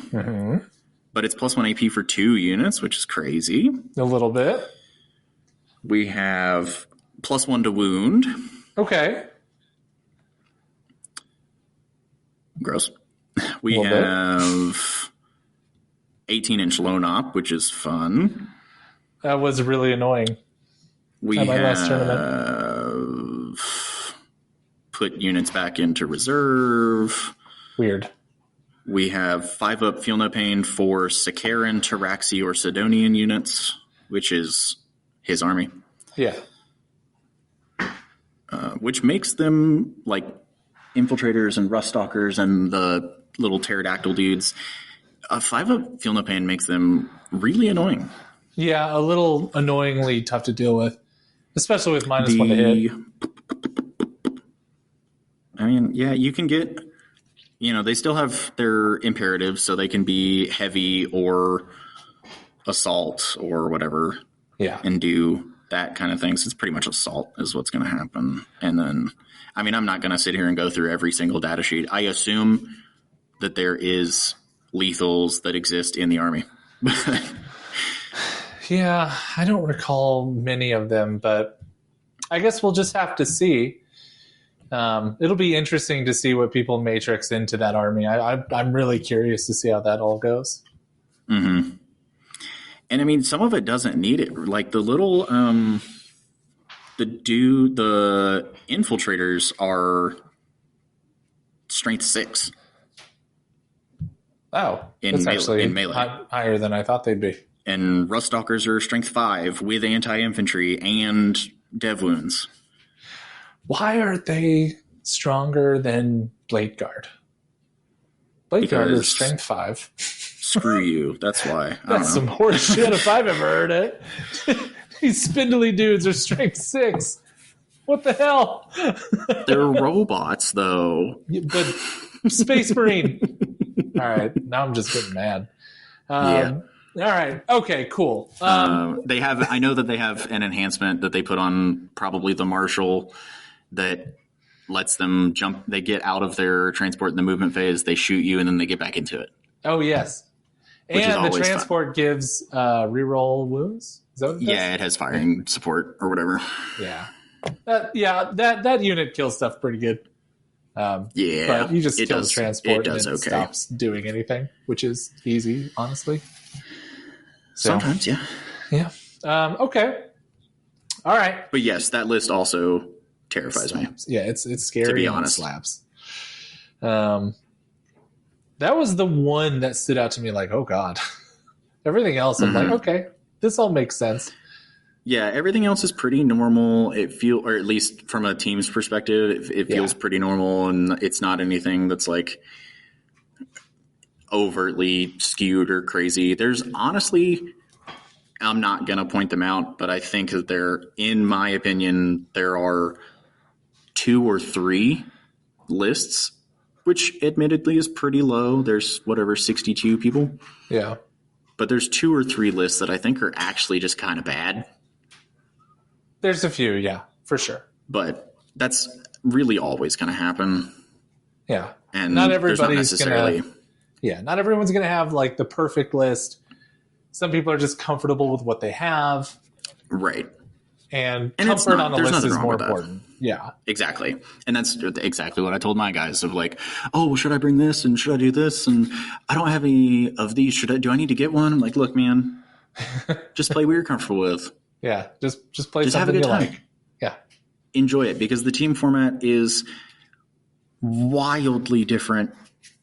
But it's +1 AP for 2 units, which is crazy. A little bit. We have +1 to wound. Okay. Gross. We have 18-inch lone op, which is fun. That was really annoying. We have put units back into reserve. Weird. We have 5-up Feel No Pain for Sakaran, Taraxi, or Sidonian units, which is his army. Yeah. Which makes them like infiltrators and rust stalkers and the little pterodactyl dudes. 5-up Feel No Pain makes them really annoying. Yeah, a little annoyingly tough to deal with, especially with -1 to hit. I mean, yeah, you can get, they still have their imperatives, so they can be heavy or assault or whatever. Yeah. And do that kind of thing. So it's pretty much assault is what's going to happen. And then, I mean, I'm not going to sit here and go through every single data sheet. I assume that there is lethals that exist in the army. Yeah, I don't recall many of them, but I guess we'll just have to see. It'll be interesting to see what people matrix into that army. I'm really curious to see how that all goes. Mm-hmm. And I mean, some of it doesn't need it. Like the little, the infiltrators are strength 6. Oh, that's actually in melee. Higher than I thought they'd be. And rust stalkers are strength 5 with anti-infantry and dev wounds. Why are they stronger than Blade Guard? Blade Guard is strength 5. Screw you. That's why. That's some horse shit if I've ever heard it. These spindly dudes are strength 6. What the hell? They're robots, though. But Space Marine. All right. Now I'm just getting mad. Yeah. All right. Okay, cool. They have. I know that they have an enhancement that they put on probably the Marshal that lets them jump. They get out of their transport in the movement phase. They shoot you, and then they get back into it. Oh, yes. And the transport gives reroll wounds? Is that what it does? Yeah, it has firing support or whatever. Yeah. That unit kills stuff pretty good. Yeah. But you just kill the transport and it okay. stops doing anything, which is easy, honestly. So, sometimes, yeah. Yeah. Okay. All right. But yes, that list also terrifies me. Yeah, it's scary. To be honest. Slaps. That was the one that stood out to me like, oh God. Everything else, I'm like, okay, this all makes sense. Yeah, everything else is pretty normal. Or at least from a team's perspective, it feels pretty normal, and it's not anything that's like overtly skewed or crazy. There's honestly, I'm not going to point them out, but I think that in my opinion, there are 2 or 3 lists, which admittedly is pretty low. There's 62 people. Yeah. But there's 2 or 3 lists that I think are actually just kind of bad. There's a few, yeah, for sure. But that's really always going to happen. Yeah. And not everybody's necessarily... not everyone's going to have like the perfect list. Some people are just comfortable with what they have. Right. And comfort on a list is more important. Yeah. Exactly. And that's exactly what I told my guys of like, oh, well, should I bring this and should I do this? And I don't have any of these. Do I need to get one? I'm like, look, man, just play what you're comfortable with. Yeah. Just play something have a good time. Like. Yeah. Enjoy it because the team format is wildly different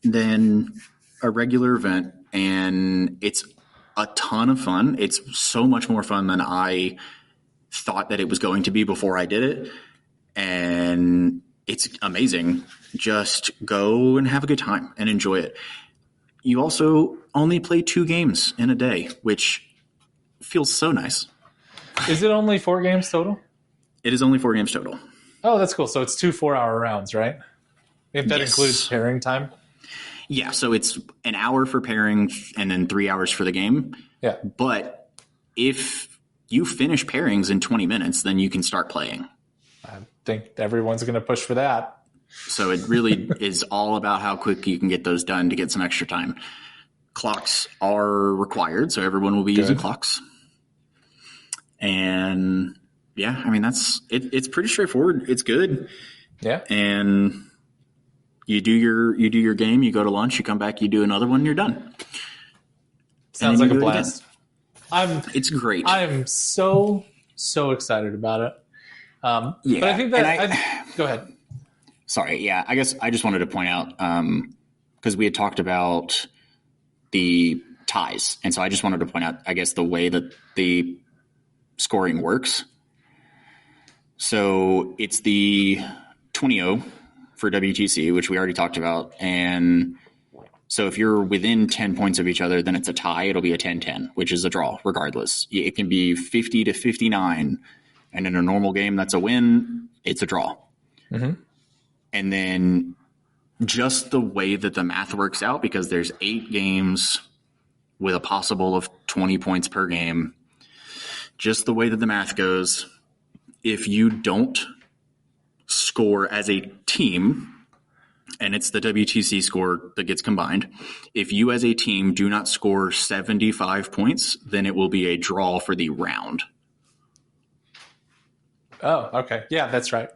than a regular event. And it's a ton of fun. It's so much more fun than I thought that it was going to be before I did it. And it's amazing. Just go and have a good time and enjoy it. You also only play 2 games in a day, which feels so nice. Is it only 4 games total? It is only 4 games total. Oh, that's cool. So it's 2 4-hour rounds, right? If that includes pairing time? Yeah, so it's an hour for pairing and then 3 hours for the game. Yeah. But if you finish pairings in 20 minutes, then you can start playing. I think everyone's going to push for that. So it really is all about how quick you can get those done to get some extra time. Clocks are required, so everyone will be using clocks. And yeah, I mean, it's pretty straightforward. It's good. Yeah. And you do your game, you go to lunch, you come back, you do another one, you're done. Sounds like a blast. It's great. I'm so excited about it. Yeah, but I think that go ahead. Sorry, yeah. I guess I just wanted to point out because we had talked about the ties, and so I just wanted to point out, I guess, the way that the scoring works. So it's the 20-0 for WTC, which we already talked about, and so if you're within 10 points of each other, then it's a tie. It'll be a 10-10, which is a draw, regardless. It can be 50-59, and in a normal game, that's a win. It's a draw. Mm-hmm. And then just the way that the math works out, because there's 8 games with a possible of 20 points per game, just the way that the math goes, if you don't score as a team, and it's the WTC score that gets combined, if you as a team do not score 75 points, then it will be a draw for the round. Oh, okay. Yeah, that's right.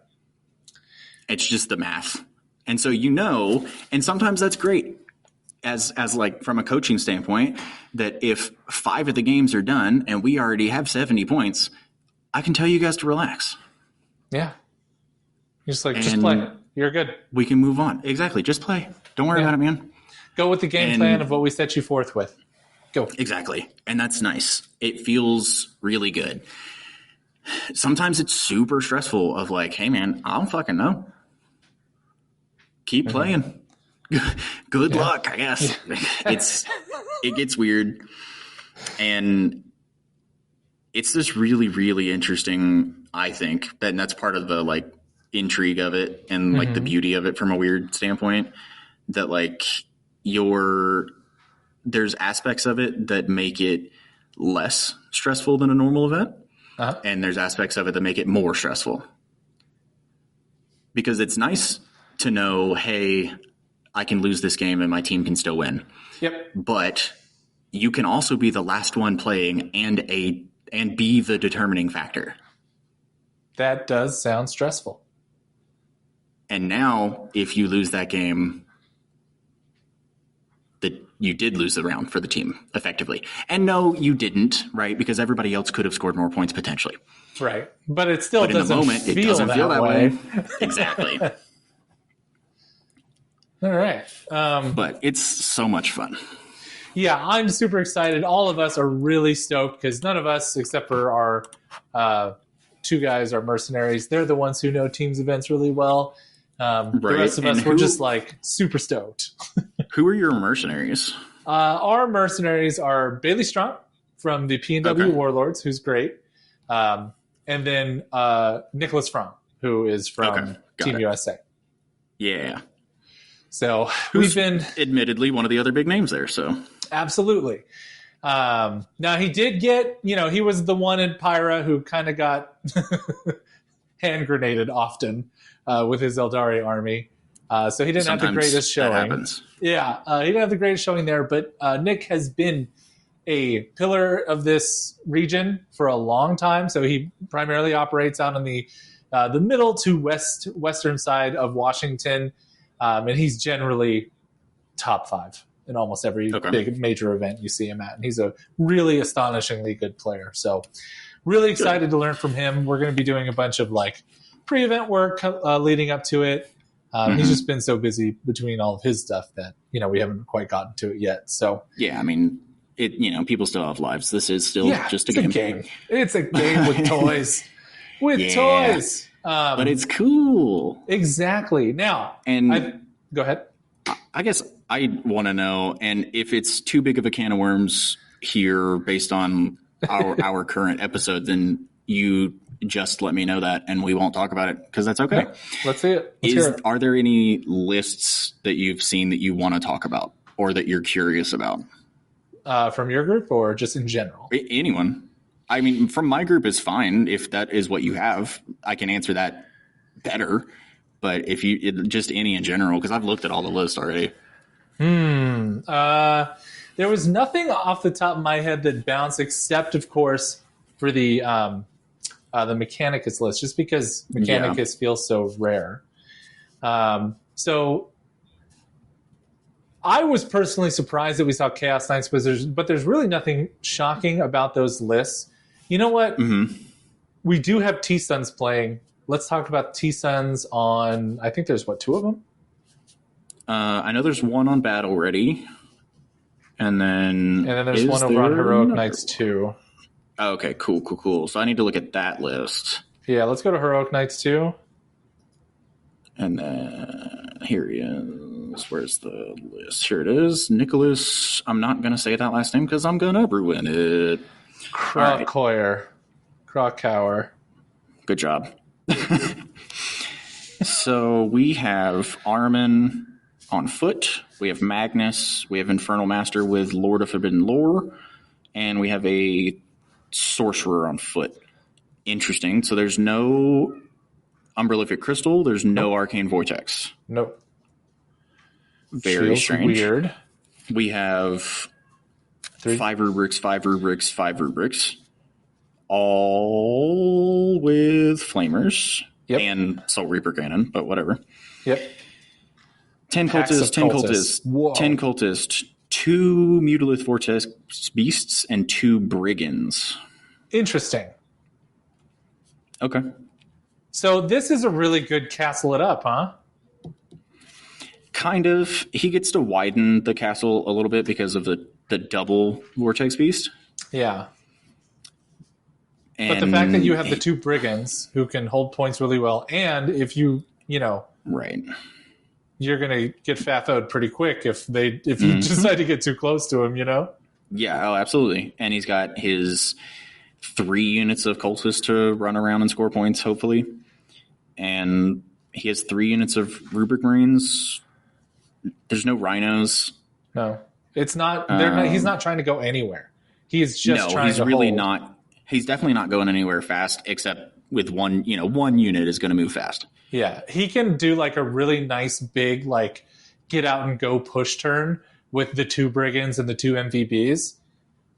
It's just the math. And so, and sometimes that's great as like from a coaching standpoint, that if 5 of the games are done and we already have 70 points, I can tell you guys to relax. Yeah. You're just just play. You're good. We can move on. Exactly. Just play. Don't worry about it, man. Go with the game plan of what we set you forth with. Go. Exactly. And that's nice. It feels really good. Sometimes it's super stressful of like, hey man, I don't fucking know. Keep playing. Good luck, I guess. It gets weird. And it's just really, really interesting, I think. And that's part of the like intrigue of it and like the beauty of it from a weird standpoint, that like there's aspects of it that make it less stressful than a normal event. Uh-huh. And there's aspects of it that make it more stressful, because it's nice to know, hey, I can lose this game and my team can still win. Yep. But you can also be the last one playing and be the determining factor. That does sound stressful. And now, if you lose that game, that you did lose the round for the team, effectively. And no, you didn't, right? Because everybody else could have scored more points potentially. Right. But it still doesn't it doesn't feel that way. Exactly. All right. But it's so much fun. Yeah, I'm super excited. All of us are really stoked because none of us, except for our 2 guys, are mercenaries. They're the ones who know teams events really well. The rest of us, we're just like super stoked. Who are your mercenaries? Our mercenaries are Bailey Strump from the PNW Warlords, who's great. And then Nicholas Fromm, who is from Team USA. Yeah. So who's been admittedly one of the other big names there. So absolutely. Now he did get, he was the one in Pyra who kind of got hand grenaded often with his Eldari army. So he didn't have the greatest showing. Yeah, he didn't have the greatest showing there. But Nick has been a pillar of this region for a long time. So he primarily operates out on the middle to western side of Washington. And he's generally top 5 in almost every big major event you see him at. And he's a really astonishingly good player. So really excited to learn from him. We're going to be doing a bunch of like pre-event work leading up to it. He's just been so busy between all of his stuff that, we haven't quite gotten to it yet. So yeah, I mean, people still have lives. This is still just a game. It's a game with toys. Toys. But it's cool. Exactly. Now, go ahead. I guess I want to know, and if it's too big of a can of worms here based on our current episode, then you just let me know that, and we won't talk about it because that's okay. Yeah, let's see it. Let's hear it. Are there any lists that you've seen that you want to talk about or that you're curious about? From your group or just in general? Anyone. I mean, from my group is fine. If that is what you have, I can answer that better. But if just any in general, because I've looked at all the lists already. There was nothing off the top of my head that bounced, except, of course, for the Mechanicus list, just because Mechanicus feels so rare. So I was personally surprised that we saw Chaos Knights, but there's really nothing shocking about those lists. You know what? Mm-hmm. We do have T-Suns playing. Let's talk about T-Suns on, I think there's, 2 of them? I know there's one on Battle Ready. And then there's one over on Heroic Knights too. Oh, okay, cool. So I need to look at that list. Yeah, let's go to Heroic Knights too. And then here he is. Where's the list? Here it is. Nicholas. I'm not going to say that last name because I'm going to ruin it. Krakauer. Good job. So we have Armin on foot. We have Magnus. We have Infernal Master with Lord of Forbidden Lore. And we have a Sorcerer on foot. Interesting. So there's no Umbralific Crystal. There's no Arcane Vortex. Nope. Very Feels strange. Weird. We have 5 rubrics, 5 rubrics, 5 rubrics. All with Flamers. Yep. And Soul Reaper Cannon, but whatever. Yep. 10 cultists, 10 cultists, Whoa. 10 cultists, 2 Mutalith Vortex Beasts, and 2 Brigands. Interesting. Okay. So this is a really good castle it up, huh? Kind of. He gets to widen the castle a little bit because of the double Vortex Beast. Yeah. And but the fact that you have the 2 Brigands who can hold points really well, and if you right, you're gonna get fathoed pretty quick if you decide to get too close to him, Yeah, oh, absolutely. And he's got his 3 units of cultists to run around and score points, hopefully. And he has 3 units of Rubric Marines. There's no Rhinos. No, it's not. He's not trying to go anywhere. He's just trying to he's really hold. not. He's definitely not going anywhere fast, except with one unit is going to move fast. Yeah, he can do like a really nice big get out and go push turn with the 2 Brigands and the 2 MVBs,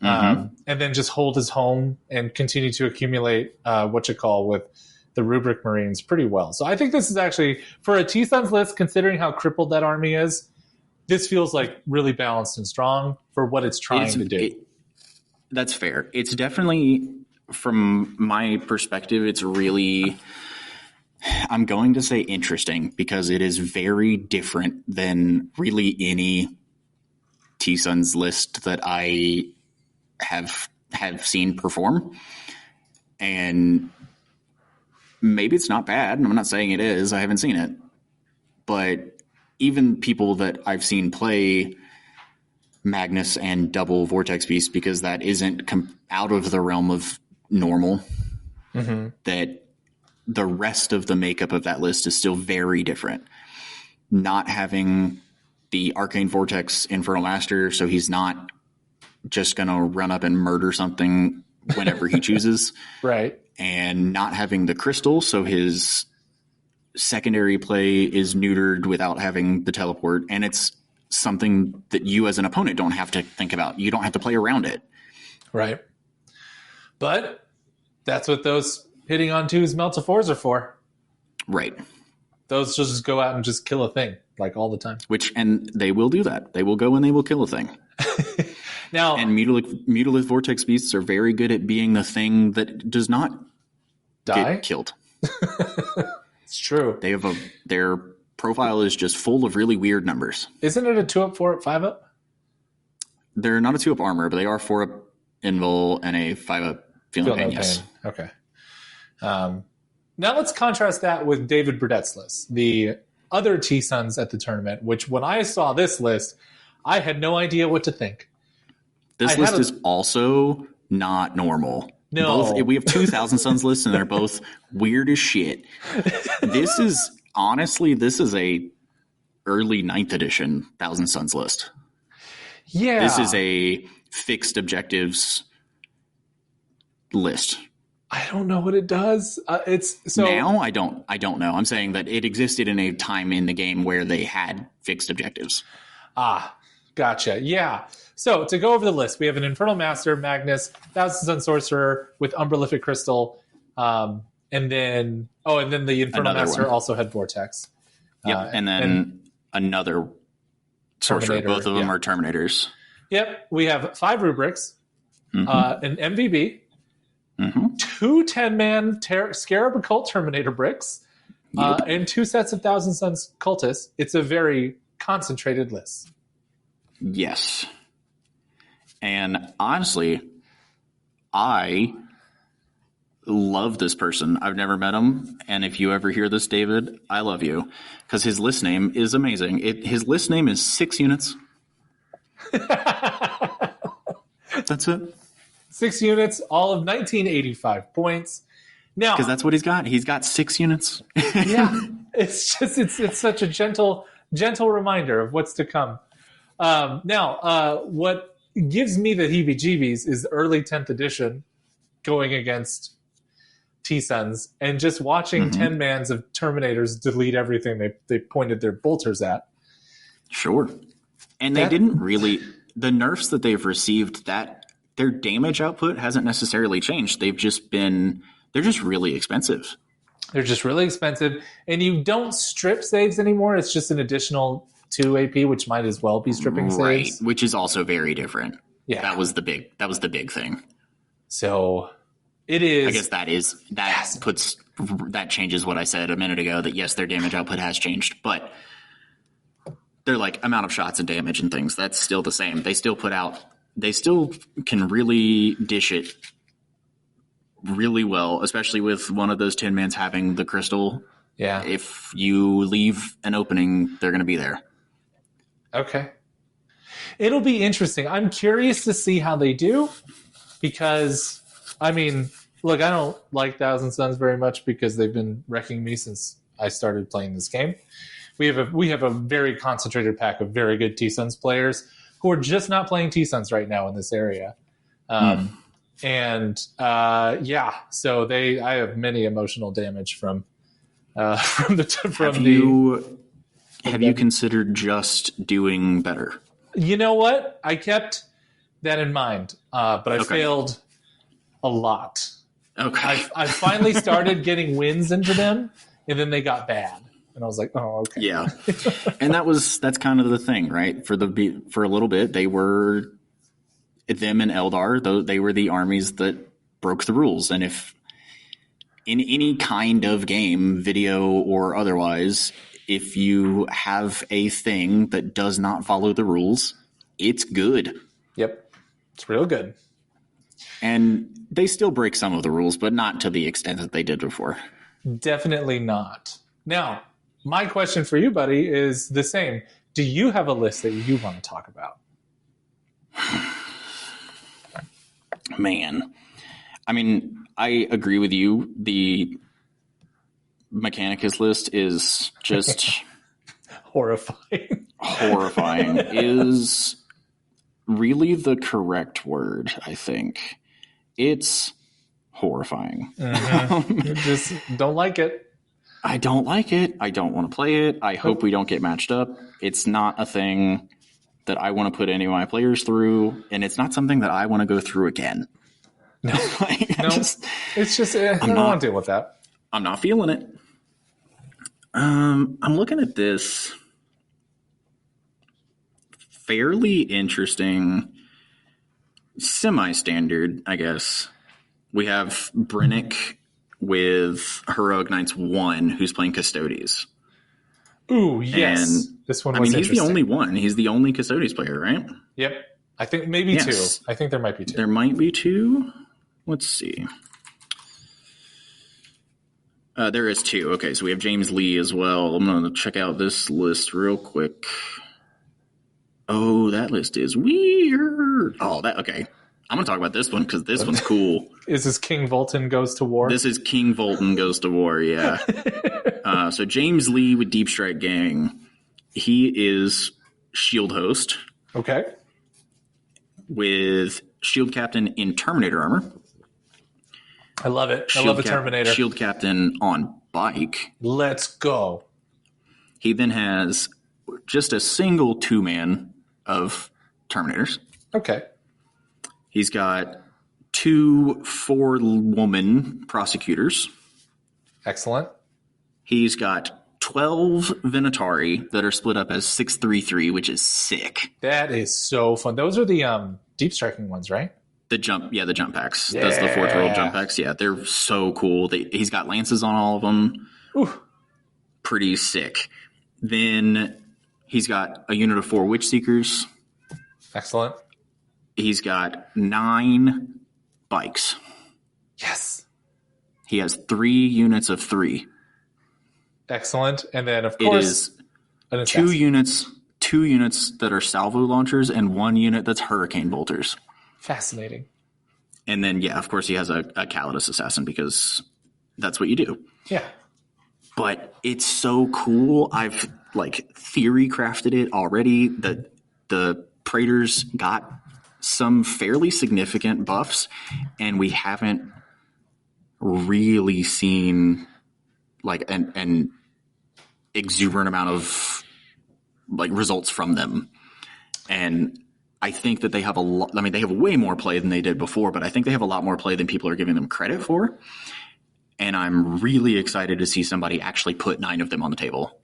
and then just hold his home and continue to accumulate with the Rubric Marines pretty well. So I think this is actually, for a T-Suns list, considering how crippled that army is, this feels like really balanced and strong for what it's trying to do. That's fair. It's definitely, from my perspective, it's really, I'm going to say interesting because it is very different than really any T-Suns list that I have seen perform. And maybe it's not bad. I'm not saying it is. I haven't seen it. But even people that I've seen play Magnus and double Vortex Beast, because that isn't out of the realm of normal, that the rest of the makeup of that list is still very different. Not having the Arcane Vortex Infernal Master, so he's not just going to run up and murder something whenever he chooses. Right. And not having the crystal, so his secondary play is neutered without having the teleport, and it's something that you as an opponent don't have to think about. You don't have to play around it. Right. But that's what those hitting on 2s Melts of 4s are for. Right. Those just go out and just kill a thing, all the time. And they will do that. They will go and they will kill a thing. Now, and Mutalith Vortex Beasts are very good at being the thing that does not die? Get killed. It's true. They have their profile is just full of really weird numbers. Isn't it a 2-up, 4-up, 5-up? They're not a 2-up armor, but they are 4-up invul and a 5-up Feel No Pain, yes. Okay. Now let's contrast that with David Burdett's list, the other T-Suns at the tournament, which when I saw this list, I had no idea what to think. This list is also not normal. No. We have 2,000 Suns lists, and they're both weird as shit. This is a early 9th edition 1,000 Suns list. Yeah. This is a fixed objectives list. I don't know what it does. It's so now I don't know. I'm saying that it existed in a time in the game where they had fixed objectives. Gotcha. Yeah. So to go over the list, we have an Infernal Master, Magnus, 1,000 Sun Sorcerer with Umberlific Crystal, and then the Infernal Another Master one. Also had Vortex. Yep, and then another sorcerer. Terminator, Both of them are Terminators. Yep. We have 5 rubrics, an MVB, Mm-hmm. 2 10-man Scarab Occult Terminator bricks, and 2 sets of 1,000 Suns Cultists. It's a very concentrated list. Yes. And honestly, I love this person. I've never met him. And if you ever hear this, David, I love you. Because his list name is amazing. His list name is 6 units. That's it. 6 units, all of 1985 points. Now, because that's what he's got. He's got 6 units. Yeah, it's such a gentle reminder of what's to come. What gives me the heebie-jeebies is early 10th edition going against T-Suns and just watching 10 mans of Terminators delete everything they pointed their bolters at. Sure. And they didn't really... The nerfs that they've received, that their damage output hasn't necessarily changed. They're just really expensive. They're just really expensive. And you don't strip saves anymore. It's just an additional 2 AP, which might as well be stripping saves. Right, which is also very different. Yeah. That was the big thing. So it is. I guess that changes what I said a minute ago, that yes, their damage output has changed, but their amount of shots and damage and things, that's still the same. They still can really dish it really well, especially with one of those 10 mans having the crystal. Yeah. If you leave an opening, they're going to be there. Okay. It'll be interesting. I'm curious to see how they do, because, I mean, look, I don't like Thousand Suns very much because they've been wrecking me since I started playing this game. We have a very concentrated pack of very good T-Suns players who are just not playing T-Suns right now in this area. So I have many emotional damage from Have you considered just doing better? You know what? I kept that in mind, but I failed a lot. Okay. I finally started getting wins into them, and then they got bad. And I was like, oh, okay. Yeah. And that's kind of the thing, right? For a little bit, they were, them and Eldar, though, they were the armies that broke the rules. And if in any kind of game, video or otherwise, if you have a thing that does not follow the rules, it's good. Yep. It's real good. And they still break some of the rules, but not to the extent that they did before. Definitely not. Now, my question for you, buddy, is the same. Do you have a list that you want to talk about? Man. I mean, I agree with you. The Mechanicus list is just... horrifying. Horrifying is really the correct word, I think. It's horrifying. Mm-hmm. Just don't like it. I don't like it. I don't want to play it. I hope we don't get matched up. It's not a thing that I want to put any of my players through, and it's not something that I want to go through again. No, I don't want to deal with that. I'm not feeling it. I'm looking at this fairly interesting, semi-standard, I guess. We have Brennick with Heroic Knights 1, who's playing Custodes. Ooh, yes. And, this one was he's the only one. He's the only Custodes player, right? Yep. I think maybe 2. I think there might be 2. There might be 2. Let's see. There is 2. Okay, so we have James Lee as well. I'm going to check out this list real quick. Oh, that list is weird. Oh, okay. I'm going to talk about this one because this one's cool. Is this King Volton Goes to War? This is King Volton Goes to War, yeah. So James Lee with Deep Strike Gang. He is Shield Host. Okay. With Shield Captain in Terminator armor. I love it. I love a Terminator. Shield Captain on bike. Let's go. He then has just a single 2-man of Terminators. Okay. He's got 2 4-woman prosecutors. Excellent. He's got 12 Venatari that are split up as 6-3-3, which is sick. That is so fun. Those are the deep striking ones, right? The jump packs. Yeah. That's the 4th world jump packs. Yeah, they're so cool. He's got lances on all of them. Ooh. Pretty sick. Then he's got a unit of 4 Witch Seekers. Excellent. He's got 9 bikes. Yes. He has 3 units of 3. Excellent. And then, of course, it is 2 units that are salvo launchers and 1 unit that's hurricane bolters. Fascinating. And then, yeah, of course, he has a Calidus assassin because that's what you do. Yeah. But it's so cool. I've theory crafted it already. That the Praetors got some fairly significant buffs, and we haven't really seen an exuberant amount of results from them. And I think that they have a lot. I mean, they have way more play than they did before, but I think they have a lot more play than people are giving them credit for. And I'm really excited to see somebody actually put 9 of them on the table.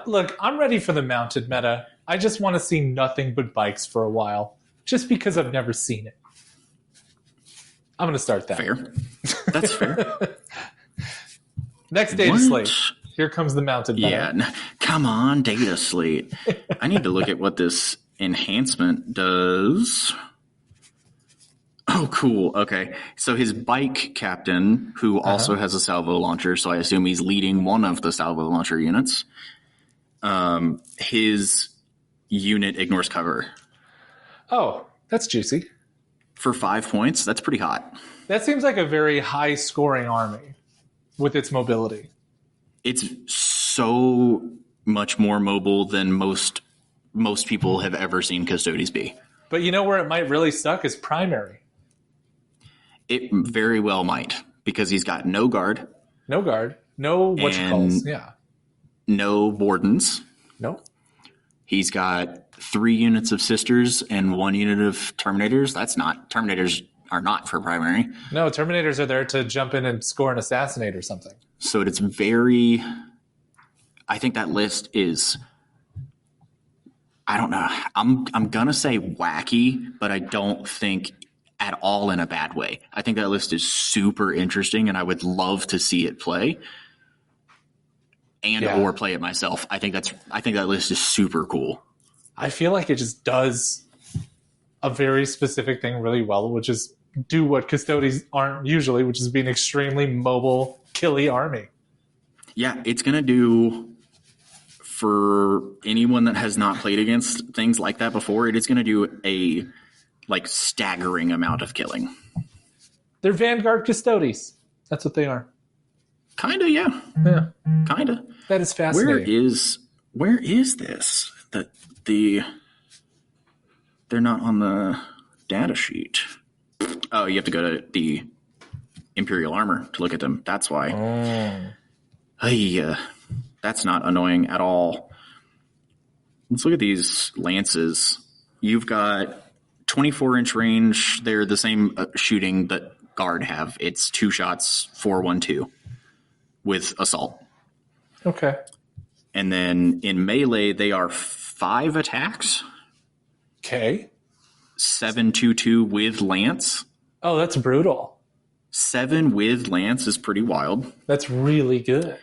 Look, I'm ready for the mounted meta. I just want to see nothing but bikes for a while, just because I've never seen it. I'm going to start that. Fair. That's fair. Next data slate. Here comes the mounted meta. Yeah, come on, data slate. I need to look at what this enhancement does. Oh, cool. Okay. So his bike captain, who also has a salvo launcher, so I assume he's leading one of the salvo launcher units, his unit ignores cover. Oh, that's juicy. For 5 points, that's pretty hot. That seems like a very high-scoring army with its mobility. It's so much more mobile than most people have ever seen Custodes be. But you know where it might really suck is primary. It very well might, because he's got no guard. No guard. No whatchamacalls. Yeah. No wardens. No. He's got 3 units of sisters and 1 unit of Terminators. Terminators are not for primary. No, Terminators are there to jump in and score an assassinate or something. So it's I think that list is, I don't know. I'm going to say wacky, but I don't think at all in a bad way. I think that list is super interesting, and I would love to see it play or play it myself. I think that list is super cool. I feel like it just does a very specific thing really well, which is do what Custodes aren't usually, which is be an extremely mobile, killy army. Yeah, it's going to do, for anyone that has not played against things like that before, it is going to do a staggering amount of killing. They're Vanguard Custodes. That's what they are. Kinda, yeah. Yeah. Kinda. That is fascinating. Where is this? They're not on the data sheet. Oh, you have to go to the Imperial Armor to look at them. That's why. Oh. Hey, that's not annoying at all. Let's look at these lances. You've got 24-inch range. They're the same shooting that Guard have. It's 2 shots, 4-1-2 with assault. Okay. And then in melee, they are 5 attacks. Okay. 7-2-2 with lance. Oh, that's brutal. 7 with lance is pretty wild. That's really good.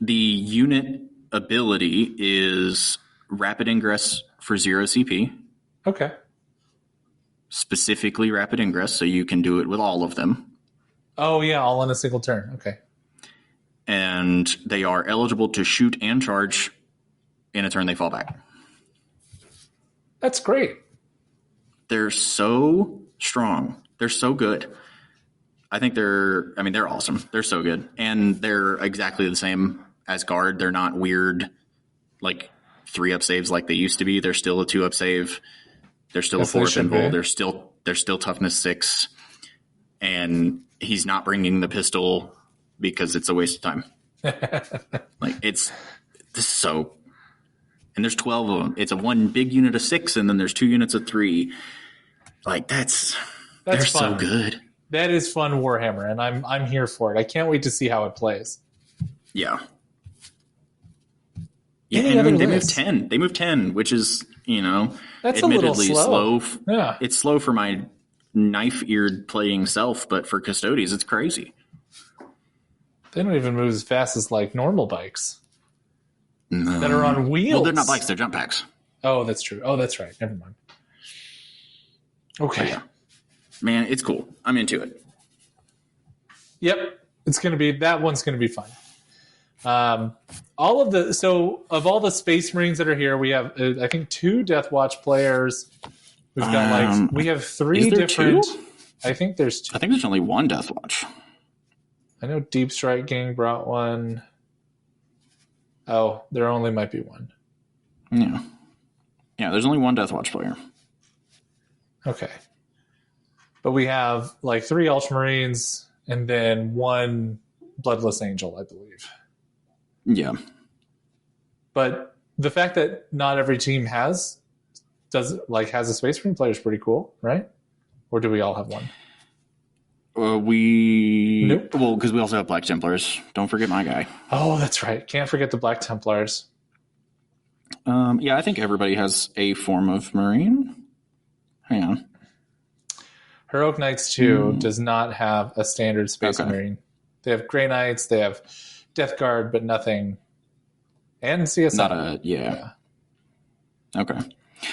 The unit ability is rapid ingress for 0 CP. Okay. Specifically rapid ingress, so you can do it with all of them. Oh, yeah, all in a single turn. Okay. And they are eligible to shoot and charge in a turn they fall back. That's great. they're so strong. They're so good. I think they're awesome. They're so good. And they're exactly the same as guard. They're not weird, like 3-up saves like they used to be. They're still a 2-up save. They're still a 4-up invul. They're still toughness 6. And he's not bringing the pistol because it's a waste of time. Like this so, and there's 12 of them. It's a one big unit of 6, and then there's 2 units of 3. Like they're fun. So good. That is fun Warhammer, and I'm here for it. I can't wait to see how it plays. Yeah. Yeah, and they move 10. They move 10, which is, that's admittedly a little slow. Yeah. It's slow for my knife-eared playing self, but for custodians, it's crazy. They don't even move as fast as like normal bikes that are on wheels. Well, they're not bikes; they're jump packs. Oh, that's true. Oh, that's right. Never mind. Okay, man, it's cool. I'm into it. Yep, that one's gonna be fun. Of all the Space Marines that are here, we have I think 2 Death Watch players. We've got we have 3 different. 2? I think there's 2. I think there's only 1 Death Watch. I know Deep Strike Gang brought one. Oh, there only might be 1. Yeah. Yeah, there's only 1 Death Watch player. Okay. But we have like 3 Ultramarines and then 1 Bloodless Angel, I believe. Yeah. But the fact that not every team has a Space Marine player is pretty cool, right? Or do we all have one? Nope. Well, because we also have Black Templars. Don't forget my guy. Oh, that's right. Can't forget the Black Templars. Yeah, I think everybody has a form of Marine. Hang on. Heroic Knights 2 does not have a standard Space Marine. They have Grey Knights, they have Death Guard, but nothing. And CSM. Yeah. Okay.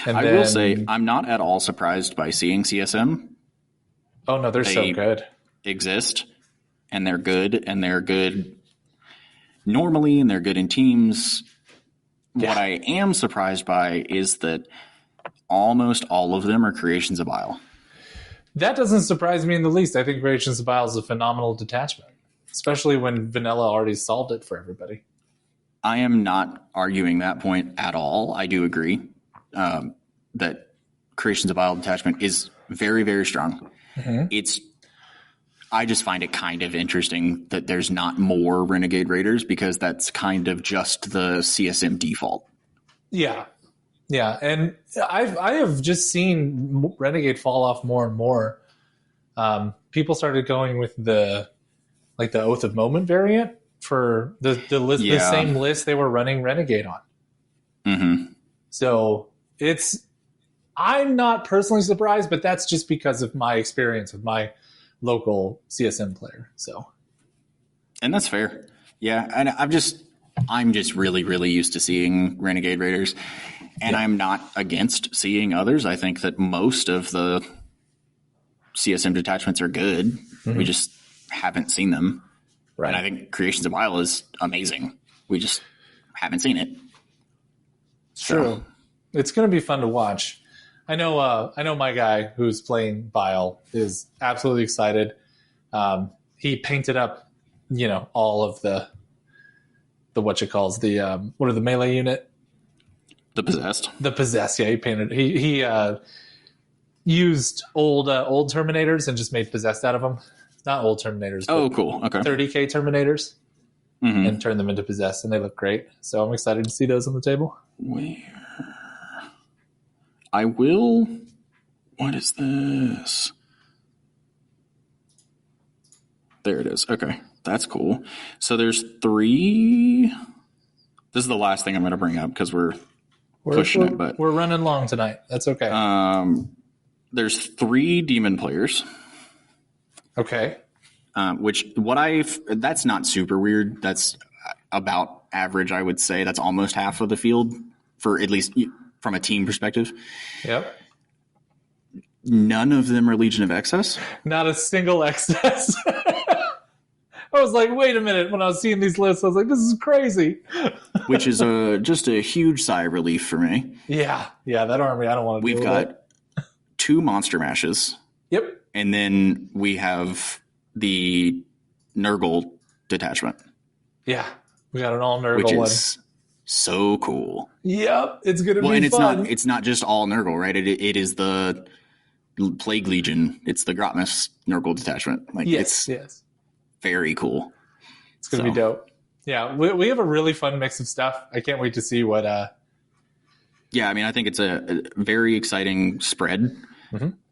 And I will say, I'm not at all surprised by seeing CSM. Oh, no, they're so good. Exist, and they're good normally, and they're good in teams. Yeah. What I am surprised by is that almost all of them are Creations of Bile. That doesn't surprise me in the least. I think Creations of Bile is a phenomenal detachment, especially when Vanilla already solved it for everybody. I am not arguing that point at all. I do agree that Creations of Bile detachment is very, very strong. Mm-hmm. I just find it kind of interesting that there's not more Renegade Raiders, because that's kind of just the CSM default. Yeah. Yeah. And I have just seen Renegade fall off more and more. People started going with the Oath of Moment variant for the list, the same list they were running Renegade on. Mm-hmm. So I'm not personally surprised, but that's just because of my experience with my local CSM player. So, and that's fair. Yeah, and I'm just really, really used to seeing Renegade Raiders, and I'm not against seeing others. I think that most of the CSM detachments are good. Mm-hmm. We just haven't seen them. Right. And I think Creations of Bile is amazing. We just haven't seen it. True. It's going to be fun to watch. I know my guy who's playing Bile is absolutely excited. He painted up, all of the what are the melee unit? The Possessed. The Possessed, yeah. He painted. He used old Terminators and just made Possessed out of them. Not old Terminators. Oh, cool. Okay. 30K Terminators, and turned them into Possessed, and they look great. So I'm excited to see those on the table. Where? I will. What is this? There it is. Okay. That's cool. So there's 3. This is the last thing I'm going to bring up because we're pushing it, but we're running long tonight. That's okay. There's 3 demon players. Okay. That's not super weird. That's about average, I would say. That's almost half of the field, for at least from a team perspective. Yep. None of them are Legion of Excess. Not a single excess. I was like, wait a minute. When I was seeing these lists, I was like, this is crazy. Which is just a huge sigh of relief for me. Yeah. Yeah, that army, I don't want to We've got 2 monster mashes. Yep. And then we have the Nurgle detachment. Yeah. We got an all Nurgle which one. Is so cool. Yep. It's going to be and fun. It's not just all Nurgle, right? It is the Plague Legion. It's the Grotmus Nurgle detachment. Like, yes. Very cool. It's going to be dope. Yeah. We have a really fun mix of stuff. I can't wait to see what... Yeah, I mean, I think it's a very exciting spread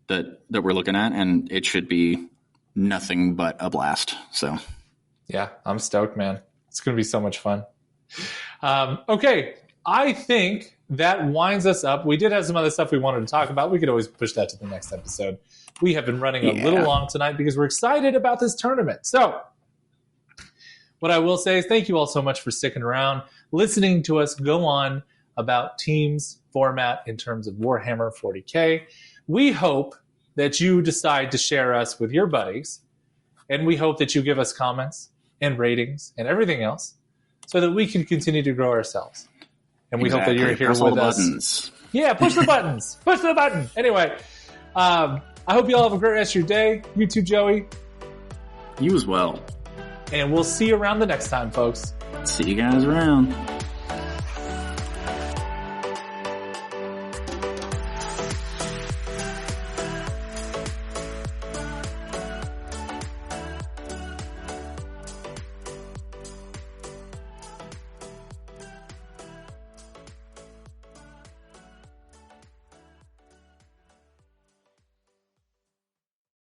that we're looking at, and it should be nothing but a blast. So, yeah, I'm stoked, man. It's going to be so much fun. Okay, I think that winds us up. We did have some other stuff we wanted to talk about. We could always push that to the next episode. We have been running a little long tonight because we're excited about this tournament. So, what I will say is thank you all so much for sticking around, listening to us go on about teams format in terms of Warhammer 40K. We hope that you decide to share us with your buddies, and we hope that you give us comments and ratings and everything else so that we can continue to grow ourselves. And we hope that you're here Press with all the us. Buttons. Yeah, push the buttons. Push the button. Anyway, I hope you all have a great rest of your day. You too, Joey. You as well. And we'll see you around the next time, folks. See you guys around.